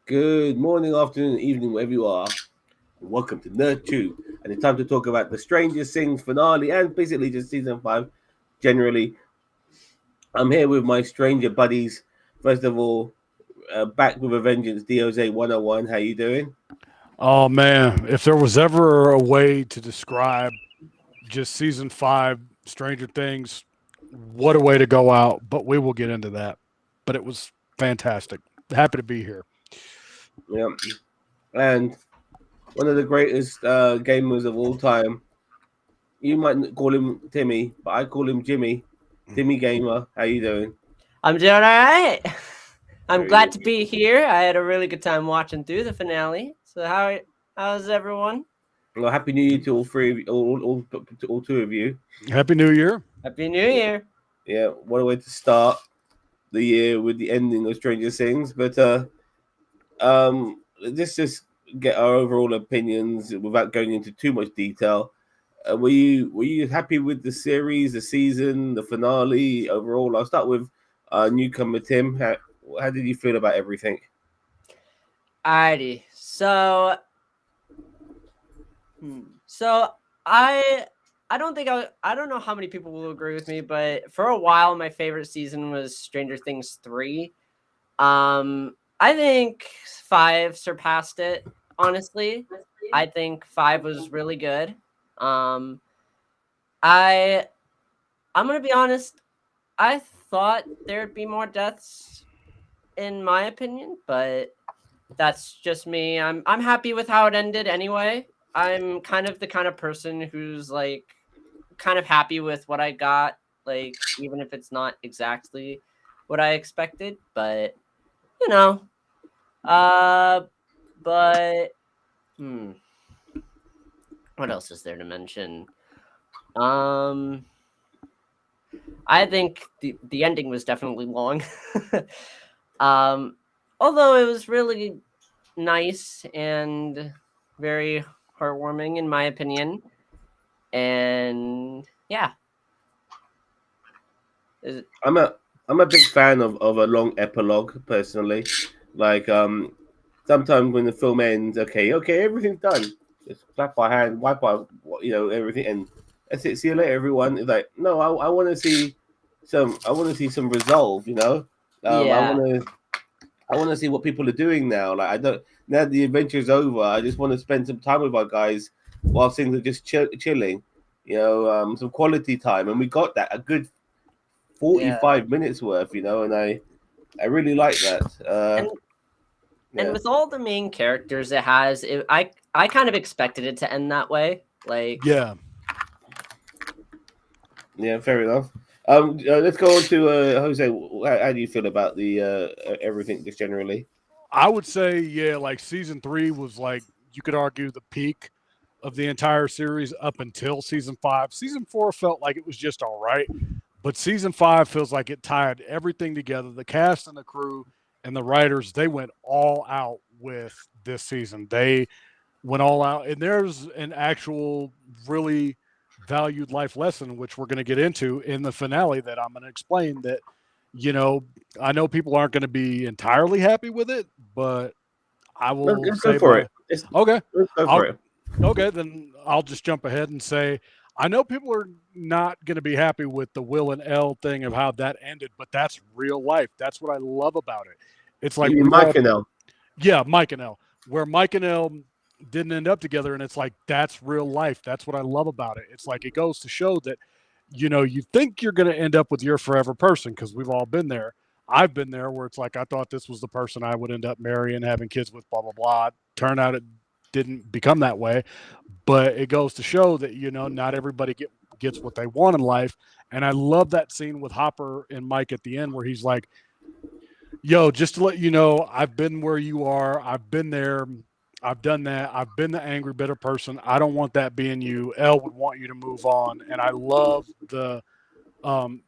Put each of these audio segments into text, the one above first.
Good morning, afternoon, evening, wherever you are. Welcome to NerdTube. And it's time to talk about the Stranger Things finale and basically just season 5 generally. I'm here with my stranger buddies. First of all, back with a vengeance, DOJ 101. How you doing? Oh man, if there was ever a way to describe just season 5 Stranger Things, what a way to go out, but we will get into that. But it was fantastic. Happy to be here. Yeah. And one of the greatest gamers of all time. You might call him Timmy, but I call him Jimmy. Timmy Gamer. How you doing? I'm doing all right. I'm Very glad good. to be here. I had a really good time watching through the finale. So how's everyone? Well, happy New Year to all three of you, all two of you. Happy New Year. Happy New Year. Yeah, what a way to start the year with the ending of Stranger Things. But let's just get our overall opinions without going into too much detail. Were you happy with the series, the season, the finale overall? I'll start with newcomer Tim. How did you feel about everything? Alrighty. So I don't think I don't know how many people will agree with me, but for a while my favorite season was Stranger Things 3. I think 5 surpassed it, honestly. I think 5 was really good. Um I I'm gonna be honest, I thought there'd be more deaths in my opinion, but that's just me. I'm happy with how it ended anyway. I'm kind of the kind of person who's like kind of happy with what I got, like even if it's not exactly what I expected, but you know, uh but hmm, what else is there to mention? Um I think the ending was definitely long. um Although it was really nice and very heartwarming in my opinion. And yeah, is it, I'm a I'm a big fan of a long epilogue personally. Like sometimes when the film ends, okay, everything's done. Just clap our hand, wipe our everything, and that's it. See you later, everyone. It's like no, I want to see some resolve. Um, I yeah, want to I want to see what people are doing now. Like I don't now the adventure's over. I just want to spend some time with our guys while things are just chilling. Some quality time, and we got that a good yeah. 45 minutes worth. And I really like that. And and Yeah, with all the main characters it has, I kind of expected it to end that way. Like Yeah. yeah, fair enough. Let's go on to Jose. How do you feel about the everything just generally? I would say, yeah, like season 3 was like, you could argue, the peak of the entire series up until season 5. Season 4 felt like it was just all right. But season 5 feels like it tied everything together. The cast and the crew and the writers, they went all out with this season. They went all out. And there's an actual really valued life lesson, which we're going to get into in the finale, that I'm going to explain that, you know, I know people aren't going to be entirely happy with it, but I will Let's go say for my it. Let's, okay. let's go for I'll it. Okay, then I'll just jump ahead and say I know people are not going to be happy with the Will and Elle thing of how that ended, but that's real life. That's what I love about it. It's like You mean we've Mike all, and El? yeah, Mike and Elle, where Mike and Elle didn't end up together, and it's like that's real life. That's what I love about it. It's like it goes to show that, you think you're going to end up with your forever person because we've all been there. I've been there where it's like I thought this was the person I would end up marrying, having kids with, blah blah blah. Turn out it didn't become that way, but it goes to show that not everybody gets what they want in life. And I love that scene with Hopper and Mike at the end where he's like, yo, just to let you know, I've been where you are. I've been there. I've done that. I've been the angry, bitter person. I don't want that being you. Elle would want you to move on. And I love the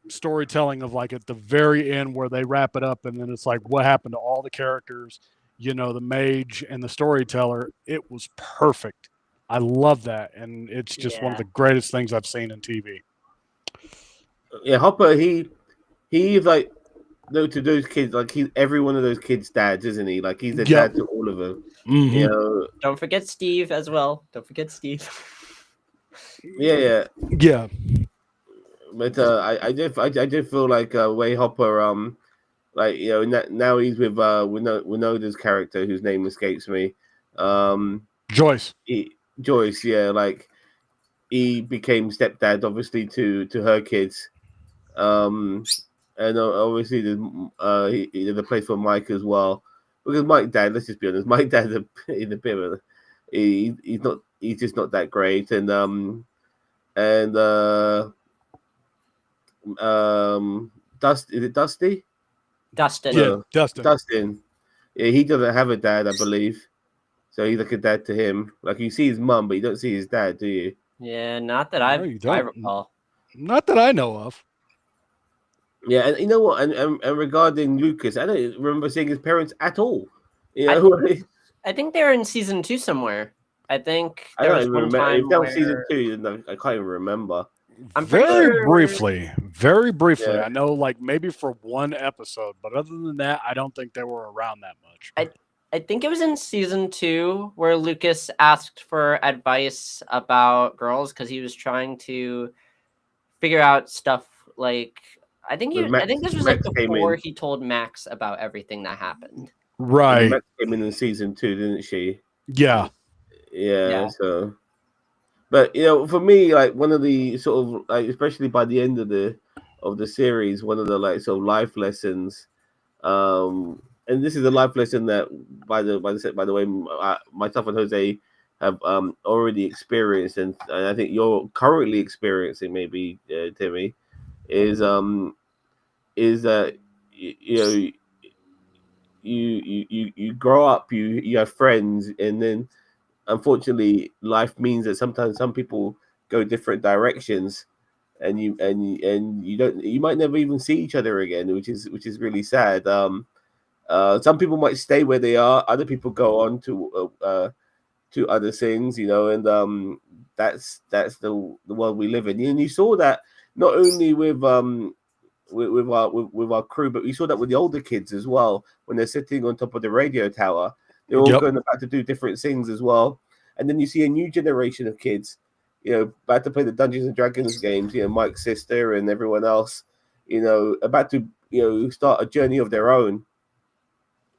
storytelling of like at the very end where they wrap it up and then it's like what happened to all the characters, the mage and the storyteller. It was perfect. I love that. And it's just one of yeah. the greatest things I've seen in TV. Yeah, Hopper. He like to those kids, like he's every one of those kids' dads, isn't he? Like he's the Yep. dad to all of them. Mhm. You know, Don't forget Steve as well. Don't forget Steve. yeah. Yeah. But I did feel like Way Hopper, like now he's with Winoda's character whose name escapes me, Joyce. Joyce. Yeah, like he became stepdad, obviously to her kids, and obviously there's a place for Mike as well, because Mike dad. Let's just be honest, Mike dad's in a bit of he's just not that great, and is it Dusty? Dustin. Yeah, No, Dustin. Dustin. Yeah, he doesn't have a dad, I believe. So he's like a dad to him. Like you see his mum, but you don't see his dad, do you? Yeah, not that No, you don't. I recall. Not that I know of. Yeah, and you know what? And regarding Lucas, I don't remember seeing his parents at all. You know, I think they were in season 2 somewhere. I think I there don't was even one remember. time If that was where season 2, then I can't even remember. I'm pretty Very sure- briefly. Very briefly. Yeah. I know, like maybe for one episode, but other than that, I don't think they were around that much. I think it was in season 2 where Lucas asked for advice about girls because he was trying to figure out stuff like I think this was like Max came before in. he told Max about everything that happened. Right. Max came in season 2, didn't she? Yeah. Yeah. Yeah. So, but for me, like one of the sort of like, especially by the end of the series, one of the like sort of life lessons, and this is a life lesson that by the way, myself and Jose have already experienced, and I think you're currently experiencing, maybe Timmy, is that you grow up, you have friends, and then unfortunately life means that sometimes some people go different directions, and you might never even see each other again, which is really sad. Some people might stay where they are, other people go on to other things, and that's the world we live in. And you saw that not only with our crew, but we saw that with the older kids as well. When they're sitting on top of the radio tower, they're all Yep. going about to do different things as well. And then you see a new generation of kids, about to play the Dungeons and Dragons games. Mike's sister and everyone else, about to start a journey of their own,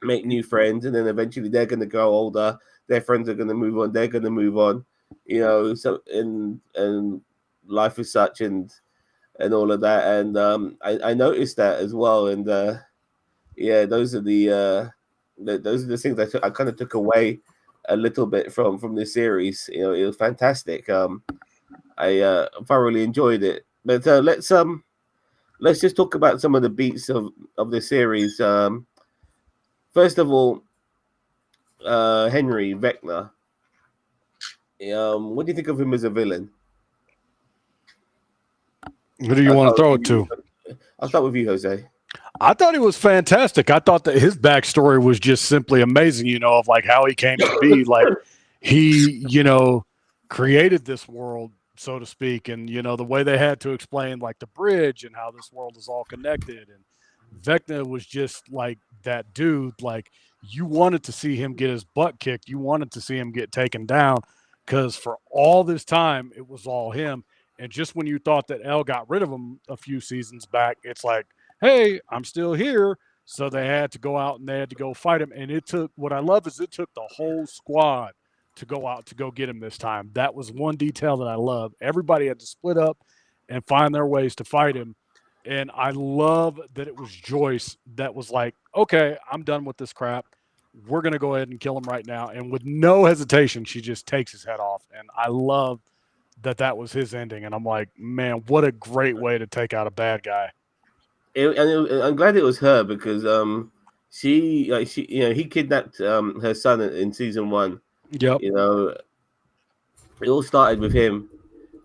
make new friends, and then eventually they're going to grow older. Their friends are going to move on. They're going to move on. So and life is such, and all of that, and I noticed that as well, and yeah, those are the things I kind of took away a little bit from this series. It was fantastic. I thoroughly enjoyed it, but let's just talk about some of the beats of the series. First of all, Henry Vecna. What do you think of him as a villain? Who do you want to throw it to? I'll start with you, Jose. I thought he was fantastic. I thought that his backstory was just simply amazing, of like how he came to be. Like he, created this world, so to speak. And, the way they had to explain like the bridge and how this world is all connected. And Vecna was just like that dude. Like you wanted to see him get his butt kicked. You wanted to see him get taken down because for all this time, it was all him. And just when you thought that Elle got rid of him a few seasons back, it's like, hey, I'm still here. So they had to go out and they had to go fight him. And what I love is it took the whole squad to go out to go get him this time. That was one detail that I love. Everybody had to split up and find their ways to fight him. And I love that it was Joyce that was like, okay, I'm done with this crap. We're going to go ahead and kill him right now. And with no hesitation, she just takes his head off. And I love that was his ending. And I'm like, man, what a great way to take out a bad guy. I'm glad it was her because he kidnapped her son in season 1. Yep. It all started with him,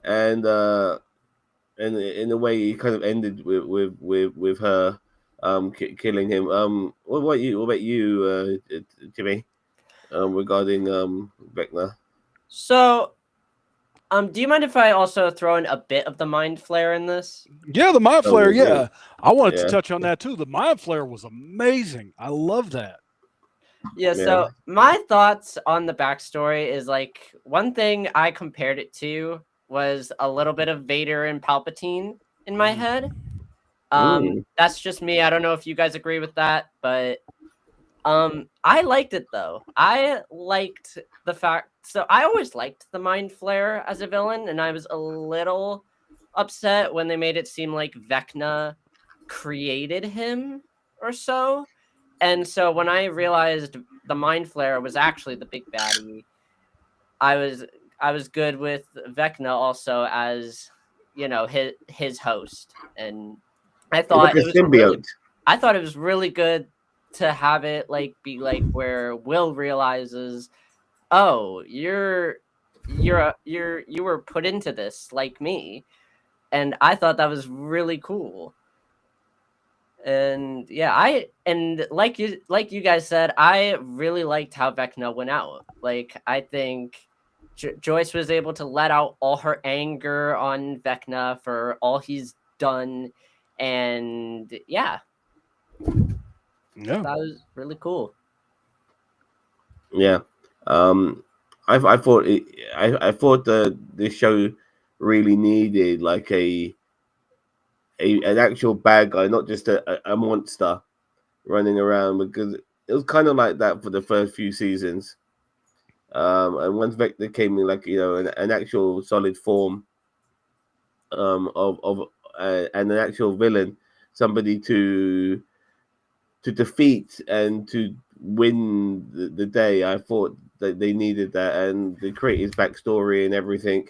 and in a way it kind of ended with her killing him. What about you, Jimmy? Regarding Vecna. So Do you mind if I also throw in a bit of the Mind Flare in this? Yeah, the Mind Oh, Flare. yeah. Yeah, I wanted to Yeah. touch on that too. The Mind Flare was amazing. I love that. Yeah, so my thoughts on the backstory is like one thing I compared it to was a little bit of Vader and Palpatine in my head. That's just me. I don't know if you guys agree with that, but I liked it though. I liked the fact so I always liked the Mind Flare as a villain, and I was a little upset when they made it seem like Vecna created him or so. And so when I realized the Mind Flare was actually the big baddie, I was good with Vecna also as his host, and I It's thought like a symbiote. I thought it was really good to have it like be like where Will realizes, oh, you were put into this like me, and I thought that was really cool. And yeah, like you guys said, I really liked how Vecna went out. Like I think Joyce was able to let out all her anger on Vecna for all he's done, and yeah, Yeah, that was really cool. Yeah. I thought I thought the show really needed like an actual bad guy, not just a monster running around, because it was kind of like that for the first few seasons. And once Vector came in, like an actual solid form, of and an actual villain, somebody to defeat and to win the day. I thought that they needed that, and they create his backstory and everything,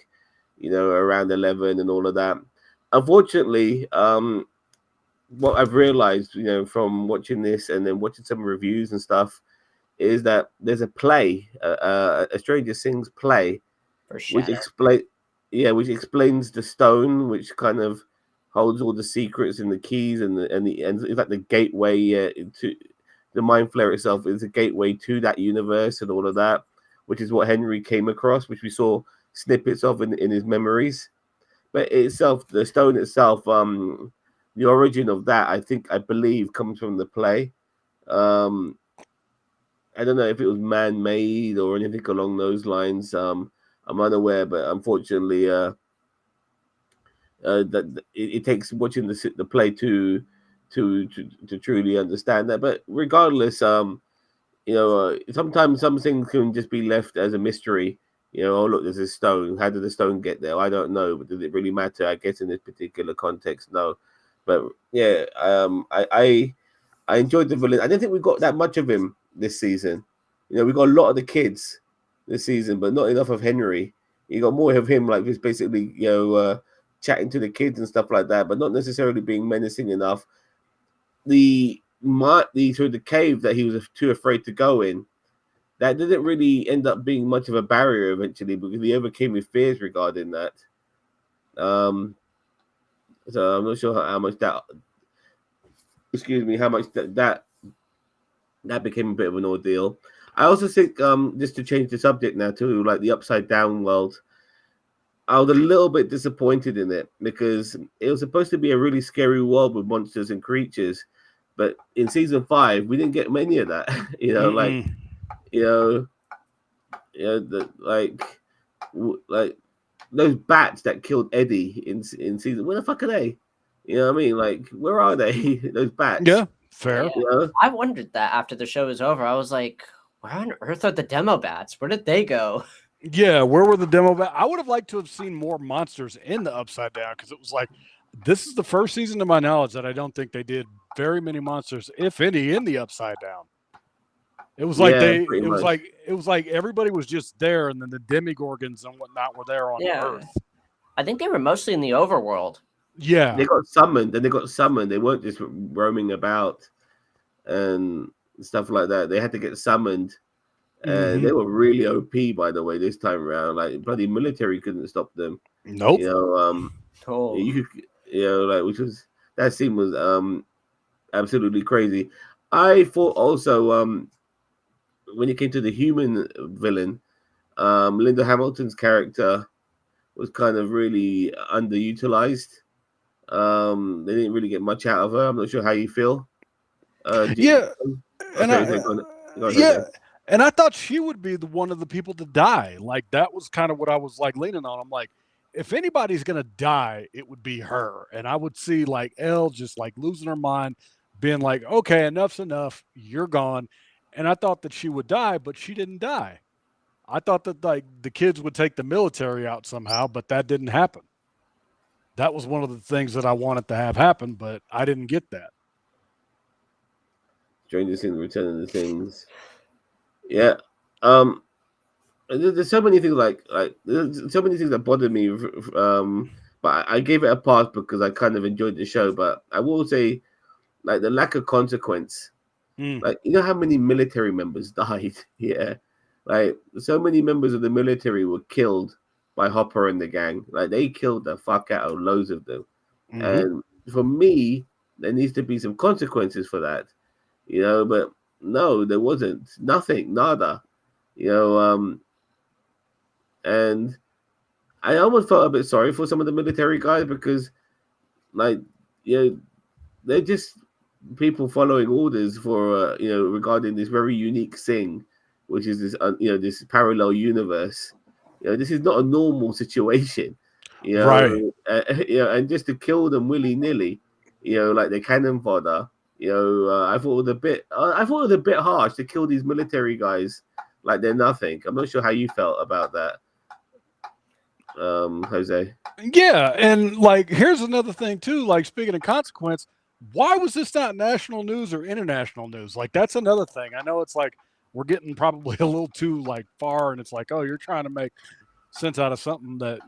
around 11 and all of that. Unfortunately, what I've realized, from watching this and then watching some reviews and stuff, is that there's a play, a Stranger Things play, For which Shadow. which explains the stone, which kind of holds all the secrets and the keys and it's like the gateway to the Mind Flare itself is a gateway to that universe and all of that, which is what Henry came across, which we saw snippets of in his memories. But itself, the stone itself, the origin of that, I believe, comes from the play. Um, I don't know if it was man-made or anything along those lines. I'm unaware, but unfortunately, that it takes watching the play to truly understand that. But regardless, sometimes some things can just be left as a mystery. Oh look, there's a stone. How did the stone get there? I don't know, but does it really matter? I guess in this particular context, no. But yeah, I enjoyed the villain. I don't think we got that much of him this season. We got a lot of the kids this season, but not enough of Henry. You got more of him, like just basically, chatting to the kids and stuff like that, but not necessarily being menacing enough. The sort of the cave that he was too afraid to go in, that didn't really end up being much of a barrier eventually, because he overcame his fears regarding that. So I'm not sure how much that, how much that became a bit of an ordeal. I also think, just to change the subject now to like the Upside Down world, I was a little bit disappointed in it, because it was supposed to be a really scary world with monsters and creatures, but in season 5 we didn't get many of that. Like those bats that killed Eddie in season. Where the fuck are they? You know what I mean? Like, where are they? Those bats. yeah, fair. Yeah. I wondered that after the show was over. I was like, where on earth are the demo bats? Where did they go? Yeah, where were the demo bats? I would have liked to have seen more monsters in the Upside Down, because it was like, this is the first season, to my knowledge, that I don't think they did very many monsters, if any, in the Upside Down. It was like it was like everybody was just there, and then the Demigorgons and whatnot were there on Earth. I think they were mostly in the overworld. Yeah, they got summoned. They weren't just roaming about and stuff like that. They had to get summoned, and they were really OP, by the way, this time around. Like, bloody military couldn't stop them. Nope. Which was, that scene was absolutely crazy. I thought also, when it came to the human villain, Linda Hamilton's character was kind of really underutilized. They didn't really get much out of her. I'm not sure how you feel. Yeah, and Okay, go on, yeah, Jose. and I thought she would be the one of the people to die. Like that was kind of what I was like leaning on. I'm like, if anybody's gonna die, it would be her. And I would see like Elle just like losing her mind, being like, okay, enough's enough, you're gone. And I thought that she would die, but she didn't die. I thought that like the kids would take the military out somehow, but that didn't happen. That was one of the things that I wanted to have happen, but I didn't get that. Stranger Things, Return of the Things. Yeah. There's so many things there's so many things that bother me. But I gave it a pass because I kind of enjoyed the show. But I will say, like the lack of consequence. Like you know how many military members died? Yeah, like so many members of the military were killed by Hopper and the gang. Like they killed the fuck out of loads of them. And for me, there needs to be some consequences for that. You know, but no, there wasn't. Nothing, nada. You know, and I almost felt a bit sorry for some of the military guys because, like, you know, they're just people following orders for, you know, regarding this very unique thing, which is this, you know, this parallel universe. You know, this is not a normal situation. You know, Right. you know, and just to kill them willy nilly, you know, like the cannon fodder. You know, I thought it was a bit harsh to kill these military guys like they're nothing. I'm not sure how you felt about that, Jose. Yeah, and like here's another thing too. Like speaking of consequence, why was this not national news or international news? Like that's another thing. I know it's like we're getting probably a little too like far, and it's like, oh, you're trying to make sense out of something that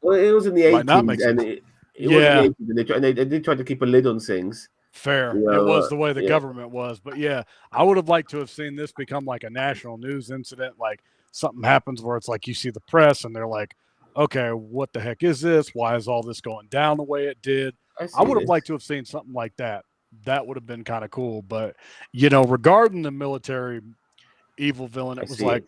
Well, it was in the might not make 80s, sense. and it was in the 80s, and they did try to keep a lid on things. Fair. You It know, was the way the yeah. government was, but yeah, I would have liked to have seen this become like a national news incident. Like something happens where it's like you see the press and they're like, okay, what the heck is this? Why is all this going down the way it did? I would have liked to have seen something like that. That would have been kind of cool. But regarding the military evil villain, it was like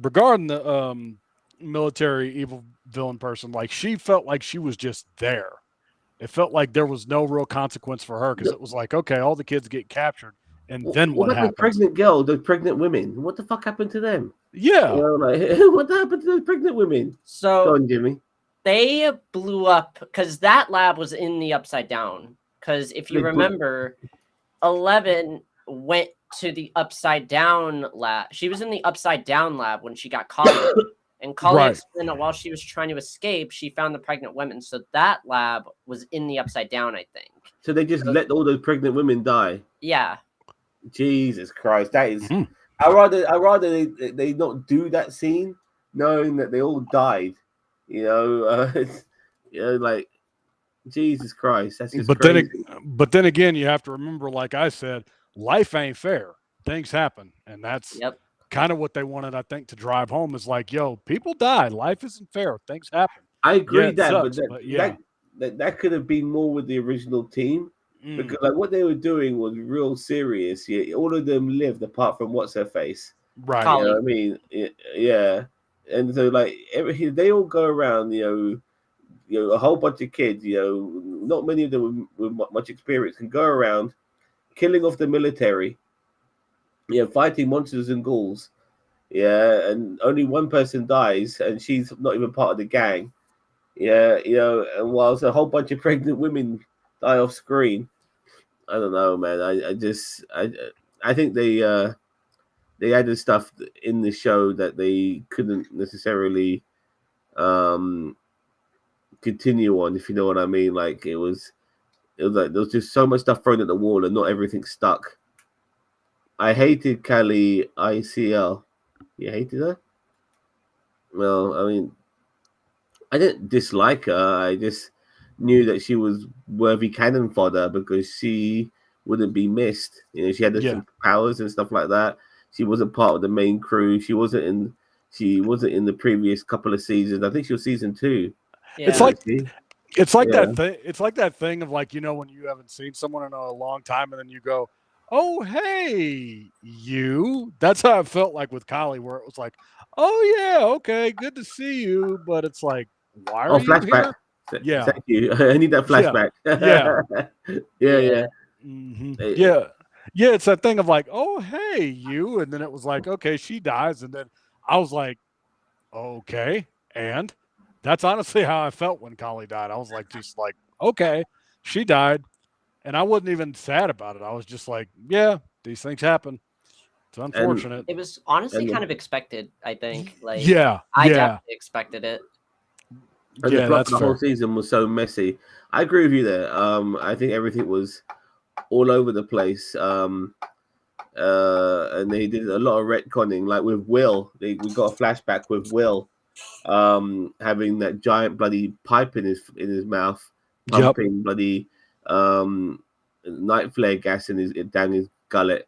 regarding the military evil villain person, like she felt like she was just there. It felt like there was no real consequence for her because it was like, okay, all the kids get captured, and then what about happens? the pregnant girl, the pregnant women? What the fuck happened to them? Yeah, You know, like what happened to those pregnant women? So Go on, Jimmy. they blew up because that lab was in the Upside Down. Because if you remember, 11 went to the Upside Down lab. She was in the Upside Down lab when she got caught. And Cully explained that while she was trying to escape, she found the pregnant women. So that lab was in the Upside Down, I think. So they just let all those pregnant women die. Yeah. Jesus Christ, that is. I rather they not do that scene, knowing that they all died. You know, like Jesus Christ, that's just crazy. But then again, you have to remember, like I said, life ain't fair. Things happen, and that's kind of what they wanted, I think, to drive home is like, yo, people die. Life isn't fair. Things happen. I agree that could have been more with the original team because like what they were doing was real serious. Yeah, all of them lived apart from what's her face. Right. You know what I mean? Yeah. And so like they all go around, you know, a whole bunch of kids, you know, not many of them with much experience can go around killing off the military. Yeah, fighting monsters and ghouls. Yeah, and only one person dies, and she's not even part of the gang. Yeah, you know, and whilst a whole bunch of pregnant women die off screen, I don't know, man. I think they added stuff in the show that they couldn't necessarily continue on, if you know what I mean. Like it was like there was just so much stuff thrown at the wall, and not everything stuck. I hated Callie ICL. You hated her? Well, I mean, I didn't dislike her. I just knew that she was worthy cannon fodder because she wouldn't be missed. You know, she had some powers and stuff like that. She wasn't part of the main crew. She wasn't in the previous couple of seasons. I think she was season 2. Yeah. It's like that thing. It's like that thing of like, when you haven't seen someone in a long time and then you go, oh, hey, you. That's how I felt like with Kylie, where it was like, oh, yeah, okay, good to see you. But it's like, why are Oh, you flashback. here? Yeah, Thank you. I need that yeah, flashback. yeah, Yeah, yeah. Eh, yeah. Yeah, it's that thing of like, oh, hey, you. And then it was like, okay, she dies. And then I was like, okay. And that's honestly how I felt when Kylie died. I was like, just like, okay, she died. And I wasn't even sad about it. I was just like, yeah, these things happen. It's And unfortunate. It was honestly kind and of expected, I think. Like, Yeah, I yeah, definitely expected it. the yeah, plot that's of the whole fair. season was so messy. I agree with you there. I think everything was all over the place. And they did a lot of retconning, like with Will. We got a flashback with Will, having that giant bloody pipe in his mouth, Yep. pumping bloody night flare gas in his down his gullet,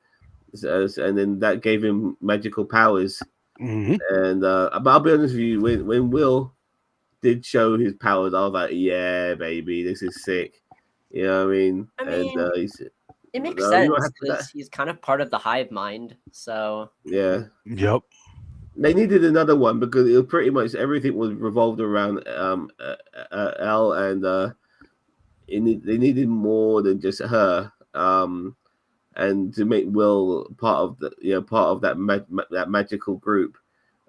and then that gave him magical powers. Hmm. And but I'll be honest with you, when Will did show his powers, I was like, yeah, baby, this is sick. You know what I mean? I And mean, he's it makes no, you don't sense have to because that. he's kind of part of the hive mind. So, Yeah, Yep. they needed another one because it was pretty much everything was revolved around L, and they needed more than just her. And to make Will part of the part of that that magical group.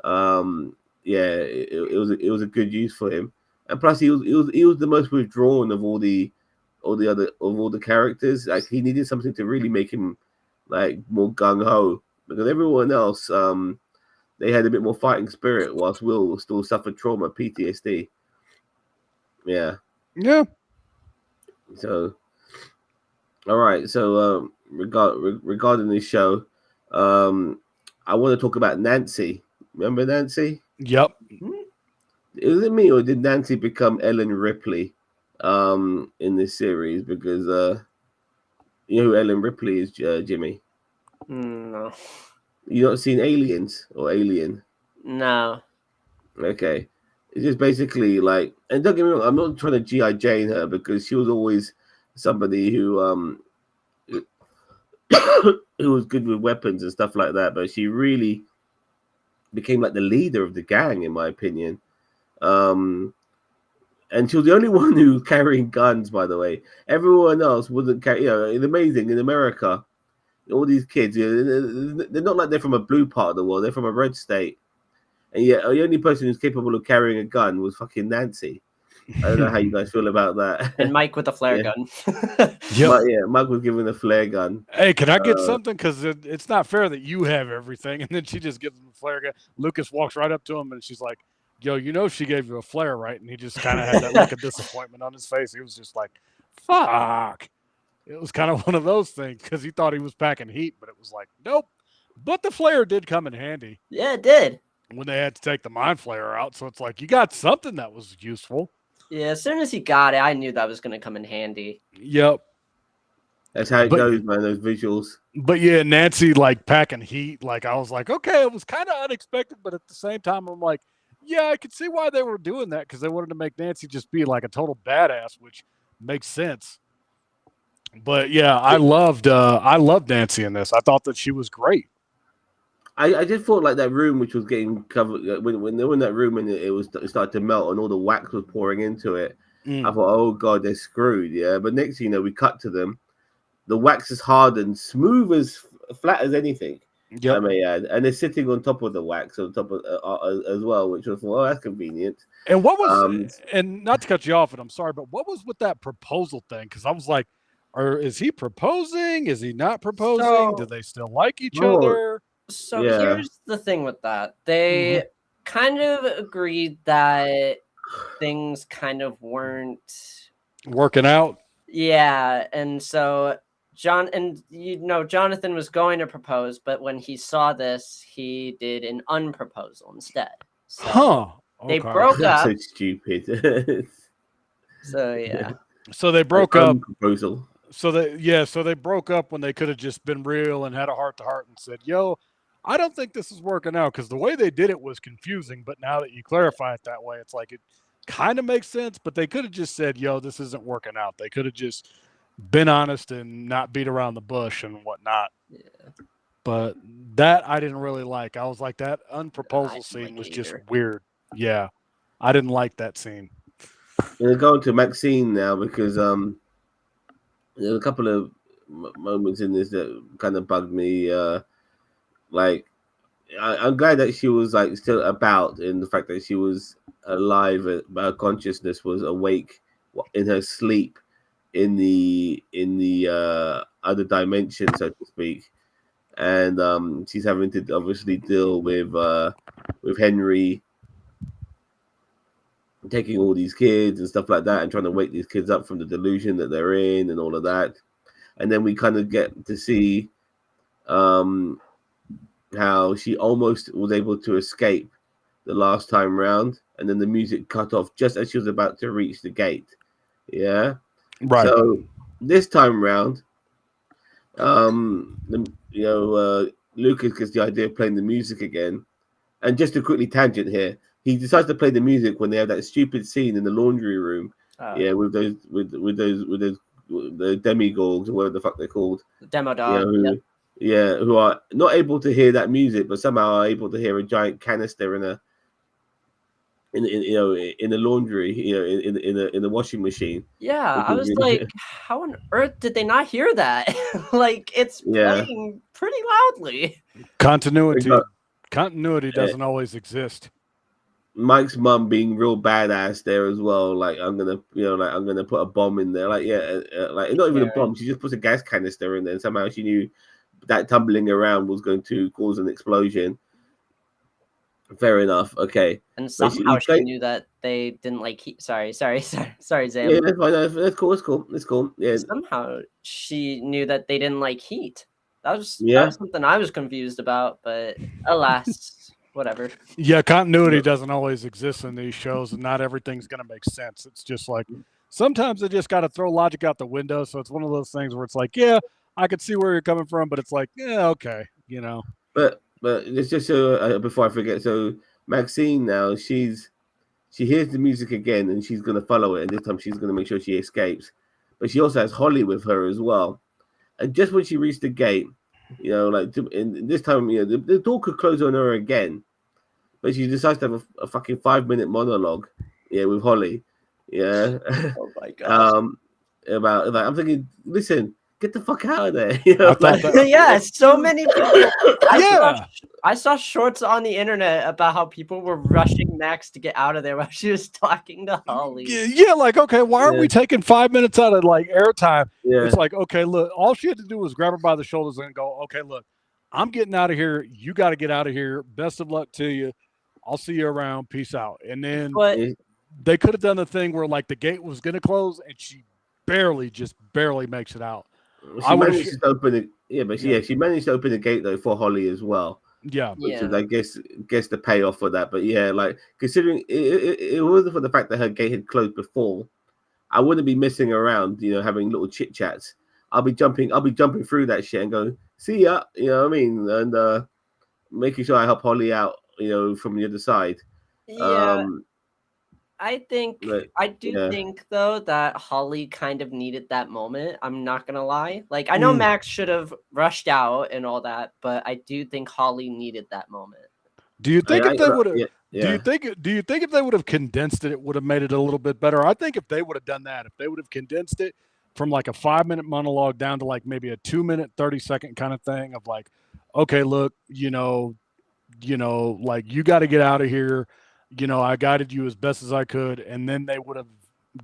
Yeah, it was a good use for him, and plus he was the most withdrawn of all the characters. Like he needed something to really make him like more gung ho because everyone else they had a bit more fighting spirit, whilst Will still suffered trauma, PTSD. Yeah. Yeah. So all right. So regarding this show, um, I want to talk about Nancy. Remember Nancy? Yep. Was it me or did Nancy become Ellen Ripley in this series? Because you know who Ellen Ripley is, Jimmy. no, You not seen Aliens or Alien? no. Okay, it's just basically like, and don't get me wrong, I'm not trying to GI Jane her because she was always somebody who was good with weapons and stuff like that, but she really became like the leader of the gang, in my opinion. Um, and she was the only one who was carrying guns. By the way, everyone else wasn't carrying. You know, it's amazing in America. All these kids, they're not like they're from a blue part of the world; they're from a red state. And yet, the only person who's capable of carrying a gun was fucking Nancy. I don't know how you guys feel about that. And Mike with a flare Yeah. gun. Yep. Mike was given a flare gun. Hey, can I get something? Because it's not fair that you have everything, and then she just gives him a flare gun. Lucas walks right up to him, and she's like, "Yo, you know she gave you a flare, right?" And he just kind of had that look of disappointment on his face. He was just like, "Fuck." It was kind of one of those things because he thought he was packing heat, but it was like, nope. But the flare did come in handy Yeah, it did. when they had to take the mind flare out. So it's like you got something that was useful. Yeah, as soon as he got it, I knew that was going to come in handy. Yep. That's how it But- goes, man. Those visuals. But yeah, Nancy like packing heat. Like I was like, okay, it was kind of unexpected, but at the same time, I'm like, yeah, I could see why they were doing that because they wanted to make Nancy just be like a total badass, which makes sense. But yeah, I loved Nancy in this. I thought that she was great. I just thought like that room which was getting covered when they were in that room and it started to melt and all the wax was pouring into it. I thought, oh god, they're screwed. Yeah, but next thing you know, we cut to them. The wax is hardened, smooth as flat as anything. I Yep. may add, and they're sitting on top of the wax on top of as well, which was well, that's convenient. And what was and not to cut you off, and I'm sorry, but what was with that proposal thing? Because I was like, or is he proposing? Is he not proposing? So- Do they still like each No. other? So Yeah. here's the thing with that. They kind of agreed that things kind of weren't. Working out? Yeah, and so Jonathan was going to propose, but when he saw this, he did an unproposal instead. So, Huh. They Okay. broke That's up. so stupid. So yeah. So they broke up. Proposal. So they broke up when they could have just been real and had a heart to heart and said, "Yo, I don't think this is working out," because the way they did it was confusing. But now that you clarify it that way, it's like it kind of makes sense. But they could have just said, "Yo, this isn't working out." They could have just been honest and not beat around the bush and whatnot. Yeah. But that I didn't really like. I was like, that I unproposal didn't scene like was it just either. weird. Yeah, I didn't like that scene. We're going to Maxine now because there's a couple of moments in this that kind of bugged me. Like I'm glad that she was like still about, in the fact that she was alive, but her consciousness was awake in her sleep in the other dimension, so to speak. And she's having to obviously deal with Henry taking all these kids and stuff like that, and trying to wake these kids up from the delusion that they're in and all of that. And then we kind of get to see um, how she almost was able to escape the last time round, and then the music cut off just as she was about to reach the gate. Yeah. Right. So this time round, Lucas gets the idea of playing the music again. And just a quickly tangent here, he decides to play the music when they have that stupid scene in the laundry room. Yeah, with those the demigods or whatever the fuck they're called. The demo Yeah, dog. who are not able to hear that music, but somehow are able to hear a giant canister in the laundry, in the washing machine. Yeah, I was like, how on earth did they not hear that? Like, it's playing pretty loudly. Continuity doesn't always exist. Mike's mum being real badass there as well. Like, I'm gonna put a bomb in there. Like, like not even a bomb. She just puts a gas canister in there, and somehow she knew that tumbling around was going to cause an explosion. Fair enough. Okay. And somehow she knew that they didn't like heat. Sorry, Zam. Yeah, that's cool. Yeah. Somehow she knew that they didn't like heat. That was something I was confused about, but alas, whatever. Yeah, continuity doesn't always exist in these shows, and not everything's going to make sense. It's just like sometimes they just got to throw logic out the window. So it's one of those things where it's like, yeah, I could see where you're coming from, but it's like, yeah, okay, But it's just before I forget. So Maxine now, she hears the music again, and she's gonna follow it, and this time she's gonna make sure she escapes. But she also has Holly with her as well. And just when she reached the gate, and this time, the door could close on her again, but she decides to have a fucking 5-minute monologue, with Holly, Oh my god. About I'm thinking, listen, get the fuck out of there. Yeah, so many people. I saw shorts on the internet about how people were rushing Max to get out of there while she was talking to Holly. Yeah, like, okay, why aren't we taking 5 minutes out of like airtime? Yeah. It's like, okay, look, all she had to do was grab her by the shoulders and go, okay, look, I'm getting out of here. You got to get out of here. Best of luck to you. I'll see you around. Peace out. And then they could have done the thing where like the gate was going to close and she just barely makes it out. She managed to open it. She managed to open the gate though for Holly as well. Yeah, which is, I guess the payoff for that. But yeah, like considering it wasn't for the fact that her gate had closed before, I wouldn't be messing around, having little chit chats. I'll be jumping through that shit and go, see ya, you know what I mean, and making sure I help Holly out, from the other side. Yeah. I think though that Holly kind of needed that moment. I'm not gonna lie. Like, I know Max should have rushed out and all that, but I do think Holly needed that moment. Do you think if they would have? Do you think if they would have condensed it, it would have made it a little bit better? I think if they would have done that, if they would have condensed it from like a 5-minute monologue down to like maybe a 2-minute, 30-second kind of thing of like, okay, look, like you got to get out of here. I guided you as best as I could, and then they would have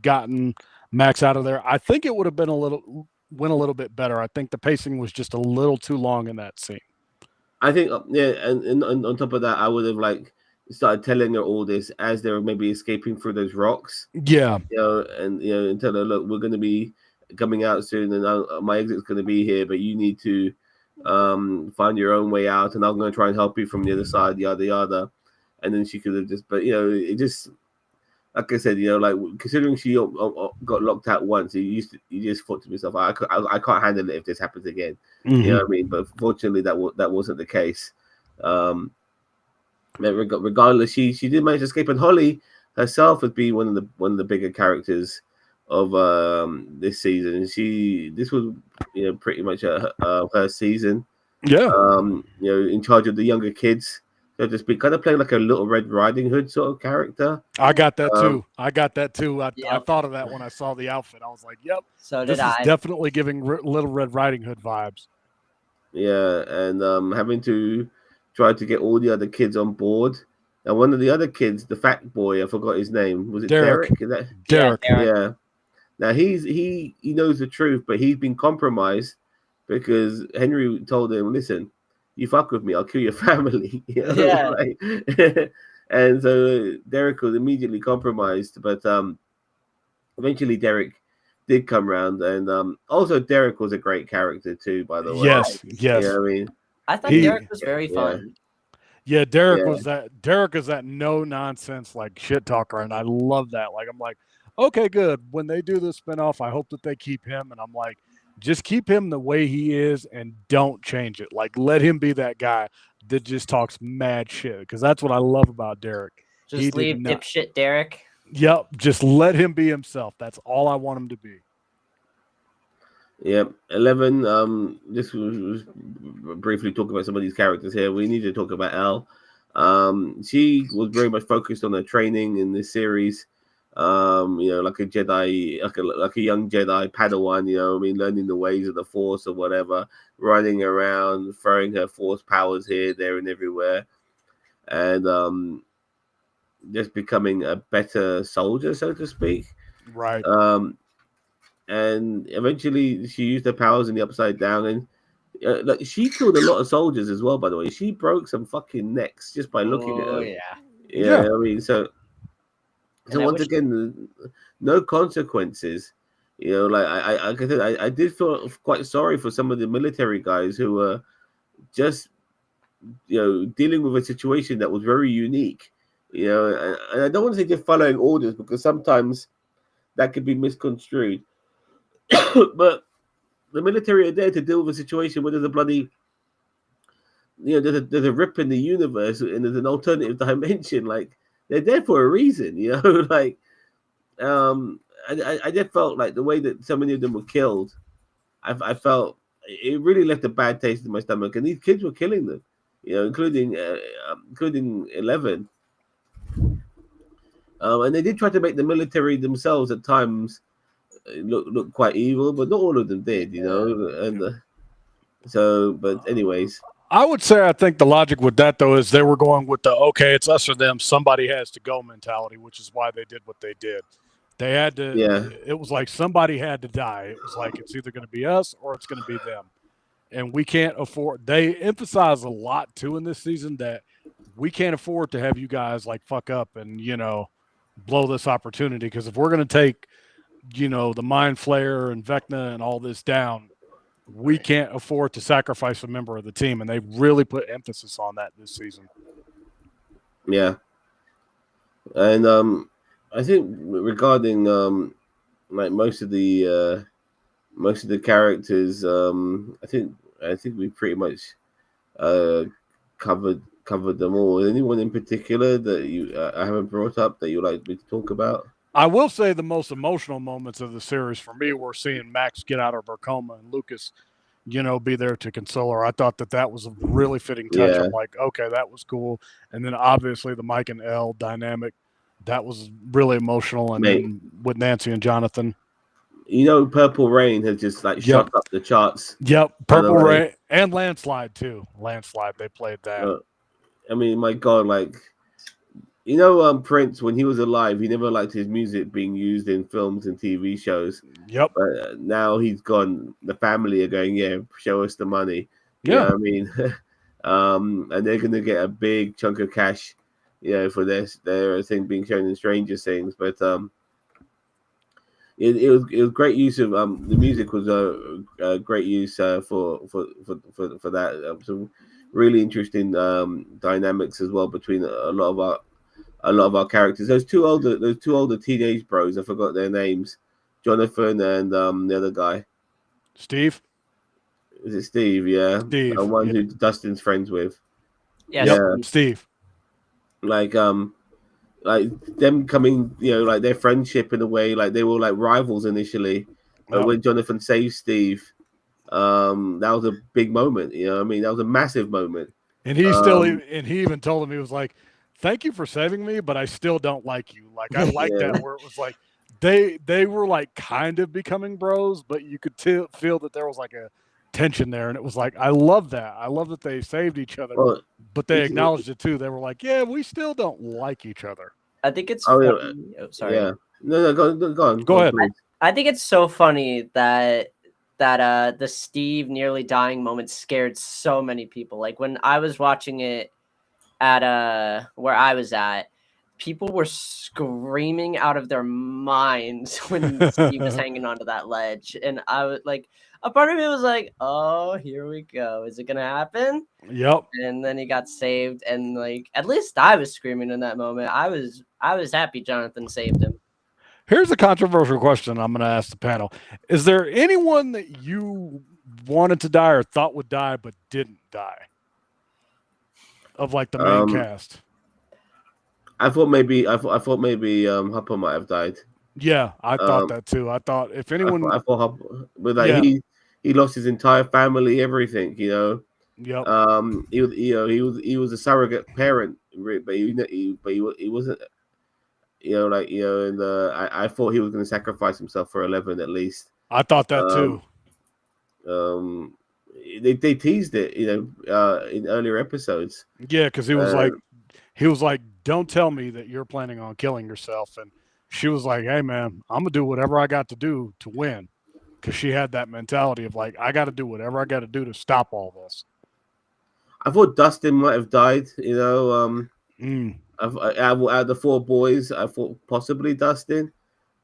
gotten Max out of there. I think it would have been went a little bit better. I think the pacing was just a little too long in that scene. I think, and on top of that, I would have like started telling her all this as they were maybe escaping through those rocks. Yeah, and tell her, look, we're going to be coming out soon, and my exit's going to be here, but you need to find your own way out, and I'm going to try and help you from the other side, yada yada. And then she could have just, but it just, like I said, like considering she got locked out once, you just thought to yourself, I can't handle it if this happens again. Mm-hmm. You know what I mean? But fortunately, that wasn't the case. Regardless, she did manage to escape, and Holly herself would be one of the bigger characters this season. This was pretty much her season. Yeah. In charge of the younger kids, so to speak, kind of playing like a Little Red Riding Hood sort of character. I got that too. I Yep. thought of that when I saw the outfit. I was like, "Yep, So this did is I. definitely giving Little Red Riding Hood vibes." Yeah, and having to try to get all the other kids on board. And one of the other kids, the fat boy, I forgot his name. Was it Derek. Derek? Is that Derek. Yeah, Derek. yeah? Now he knows the truth, but he's been compromised because Henry told him, "Listen, you fuck with me, I'll kill your family." Yeah. Like, and so Derek was immediately compromised, but eventually Derek did come round, and also Derek was a great character too, by the way. Yes. Yeah, I mean, I thought He- Derek was very fun. Yeah, Derek Yeah. was that. Derek is that no nonsense like shit talker, and I love that. Like I'm like, okay, good. When they do the spinoff, I hope that they keep him, and I'm like, just keep him the way he is, and don't change it. Like let him be that guy that just talks mad shit, because that's what I love about Derek. He Just did leave not- dipshit Derek. Yep, just let him be himself. That's all I want him to be. yeah. 11. Just was briefly talk about some of these characters here. We need to talk about Elle. She was very much focused on her training in this series. Like a Jedi, like a young Jedi Padawan. Learning the ways of the Force or whatever, running around, throwing her Force powers here, there, and everywhere, and just becoming a better soldier, so to speak. Right. And eventually she used her powers in the Upside Down, and like she killed a lot of soldiers as well. By the way, she broke some fucking necks just by looking at Oh her. yeah. Yeah, Yeah. I mean, so And I once wish- again, no consequences. Like I did feel quite sorry for some of the military guys who were just dealing with a situation that was very unique. And I don't want to say just following orders, because sometimes that could be misconstrued. But the military are there to deal with a situation where there's a bloody, there's a rip in the universe and there's an alternative dimension. Like they're there for a reason, like I just felt like the way that so many of them were killed, I felt it really left a bad taste in my stomach. And these kids were killing them, including 11. And they did try to make the military themselves at times look quite evil, but not all of them did, And but anyways, I would say I think the logic with that though is they were going with the okay, it's us or them, somebody has to go mentality, which is why they did what they did. They had to. Yeah. It was like somebody had to die. It was like it's either going to be us or it's going to be them, and we can't afford. They emphasize a lot too in this season that we can't afford to have you guys like fuck up and blow this opportunity, because if we're going to take the Mind Flayer and Vecna and all this down, we can't afford to sacrifice a member of the team, and they really put emphasis on that this season. Yeah. And I think regarding like most of the characters, I think we pretty much covered them all. Anyone in particular that you I haven't brought up that you'd like me to talk about? I will say the most emotional moments of the series for me were seeing Max get out of her coma and Lucas, be there to console her. I thought that was a really fitting touch. Yeah. I'm like, okay, that was cool. And then obviously the Mike and Elle dynamic, that was really emotional. And then with Nancy and Jonathan. Purple Rain has just like shot up the charts. Yep, by the Purple way. Rain and Landslide too. Landslide, they played that. I mean, my God, like Prince, when he was alive, he never liked his music being used in films and TV shows. Yep. But now he's gone. The family are going, yeah, show us the money. Yeah. I mean, and they're gonna get a big chunk of cash, for their thing being shown in Stranger Things. But it was great use of the music was a great use for that. Some really interesting dynamics as well between a lot of our characters. Those two older teenage bros, I forgot their names, Jonathan and the other guy. Steve? Is it Steve? Yeah. Steve. The one who Dustin's friends with. Yes. Yep. Steve. Like like them coming, like their friendship in a way, like they were like rivals initially, but Yep. when Jonathan saved Steve, that was a big moment. I mean, that was a massive moment. And he still, Um, and he even told him, he was like, "Thank you for saving me, but I still don't like you." Like I like Yeah. that where it was like they were like kind of becoming bros, but you could feel that there was like a tension there, and it was like I love that. I love that they saved each other, well, but they acknowledged it too. They were like, "Yeah, we still don't like each other." I think it's Oh, funny. Oh, sorry. yeah. No, go on. Go ahead. Please. I think it's so funny that the Steve nearly dying moment scared so many people. Like when I was watching it at where I was at, people were screaming out of their minds when Steve was hanging onto that ledge, and I was like, a part of me was like, "Oh, here we go. Is it gonna happen?" Yep. And then he got saved, and like at least I was screaming in that moment. I was happy Jonathan saved him. Here's a controversial question I'm going to ask the panel. Is there anyone that you wanted to die or thought would die but didn't die? Of like the main cast. I thought maybe Hopper might have died. Yeah, I thought that too. I thought if anyone, I thought Hopper, but like he lost his entire family, everything. Yep. He was a surrogate parent, but he wasn't. And I thought he was going to sacrifice himself for 11 at least. I thought that too. They teased it, in earlier episodes. Yeah, because he was like, "Don't tell me that you're planning on killing yourself," and she was like, "Hey, man, I'm gonna do whatever I got to do to win," because she had that mentality of like, "I got to do whatever I got to do to stop all this." I thought Dustin might have died. Out of the four boys, I thought possibly Dustin,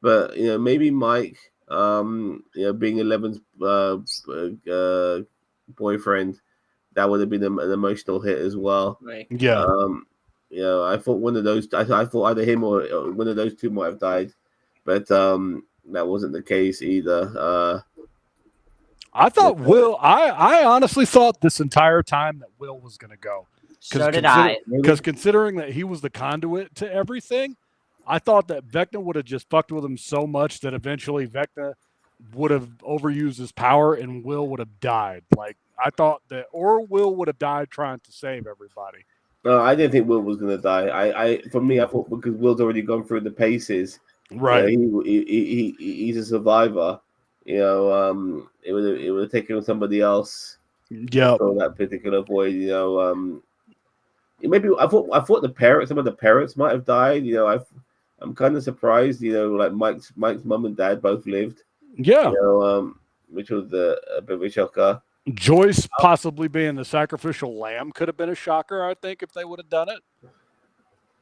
but maybe Mike. Being 11's boyfriend, that would have been an emotional hit as well. Right. Yeah. I thought one of those. I thought either him or one of those two might have died, but that wasn't the case either. I thought Will. I honestly thought this entire time that Will was going to go. So did I. Because considering that he was the conduit to everything, I thought that Vecna would have just fucked with him so much that eventually Vecna would have overused his power and Will would have died. Like I thought that, or Will would have died trying to save everybody. No, I didn't think Will was going to die. For me, I thought because Will's already gone through the paces, right? He's a survivor. It would have taken somebody else. Yeah. For that particular void, maybe I thought some of the parents might have died. I'm kind of surprised. Like Mike's mum and dad both lived. Yeah. Which was a bit of a shocker. Joyce possibly being the sacrificial lamb could have been a shocker, I think, if they would have done it.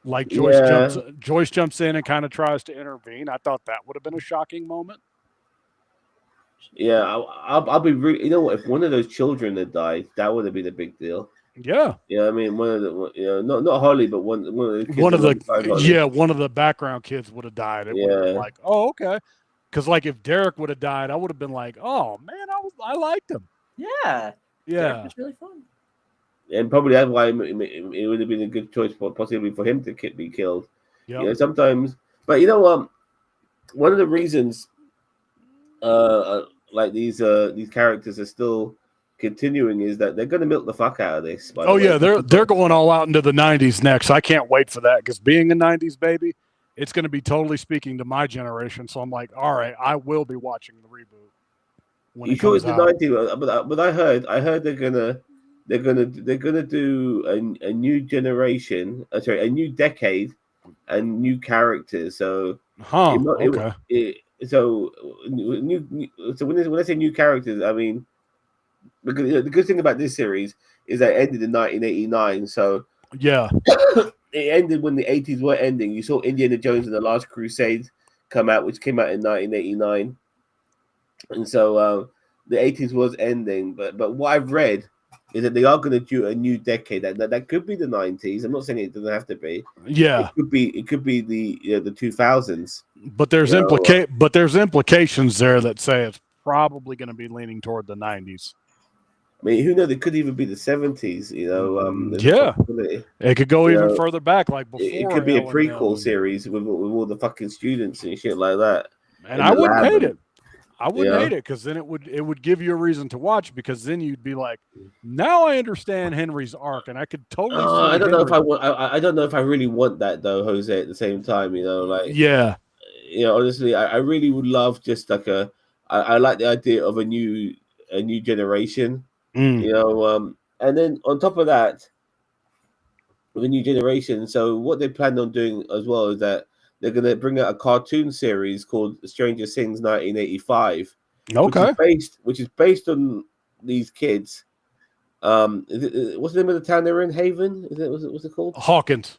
Like Joyce jumps in and kind of tries to intervene. I thought that would have been a shocking moment. Yeah, I'll be really. You know what? If one of those children had died, that would have been a big deal. Yeah. I mean, one of the, not Holly, but one of the kids. One of the background kids would have died. It would have been like, oh, okay. Because like if Derek would have died, I would have been like, oh man, I liked him. Yeah. Yeah. It's really fun. And probably that's why it would have been a good choice possibly for him to be killed. Yeah. Sometimes, but one of the reasons, like these characters are still continuing is that they're going to milk the fuck out of this. They're going all out into the 90s next. I can't wait for that because being a 90s baby, it's going to be totally speaking to my generation. So I'm like, all right, I will be watching the reboot. You sure it's the 90s? But I heard they're gonna do a new generation. A new decade and new characters. So okay. So when I say new characters, I mean because the good thing about this series is that it ended in 1989. So yeah, it ended when the 80s were ending. You saw Indiana Jones and the Last Crusade come out, which came out in 1989, and so the 80s was ending. But what I've read is that they are going to do a new decade. That could be the 90s. I'm not saying it doesn't have to be. Yeah, it could be the 2000s. But there's implications there that say it's probably going to be leaning toward the 90s. I mean, who knows? It could even be the 70s. You know, there's a Yeah. possibility. It could go You even know, further back, like before. It could be a L and M prequel and- series with all the fucking students and shit like that. and in I the wouldn't lab hate and- it. I wouldn't Yeah. hate it because then it would give you a reason to watch, because then you'd be like, now I understand Henry's arc, and I could totally see I don't know if Henry- I want. I don't know if I really want that though, Jose. At the same time, you know, like Yeah. honestly, I really would love just like I like the idea of a new generation, Mm. you know, and then on top of that, with a new generation. So what they plan on doing as well is that they're going to bring out a cartoon series called Stranger Things 1985, Okay. which is based on these kids. What's the name of the town they're in? Haven? What's it called? Hawkins.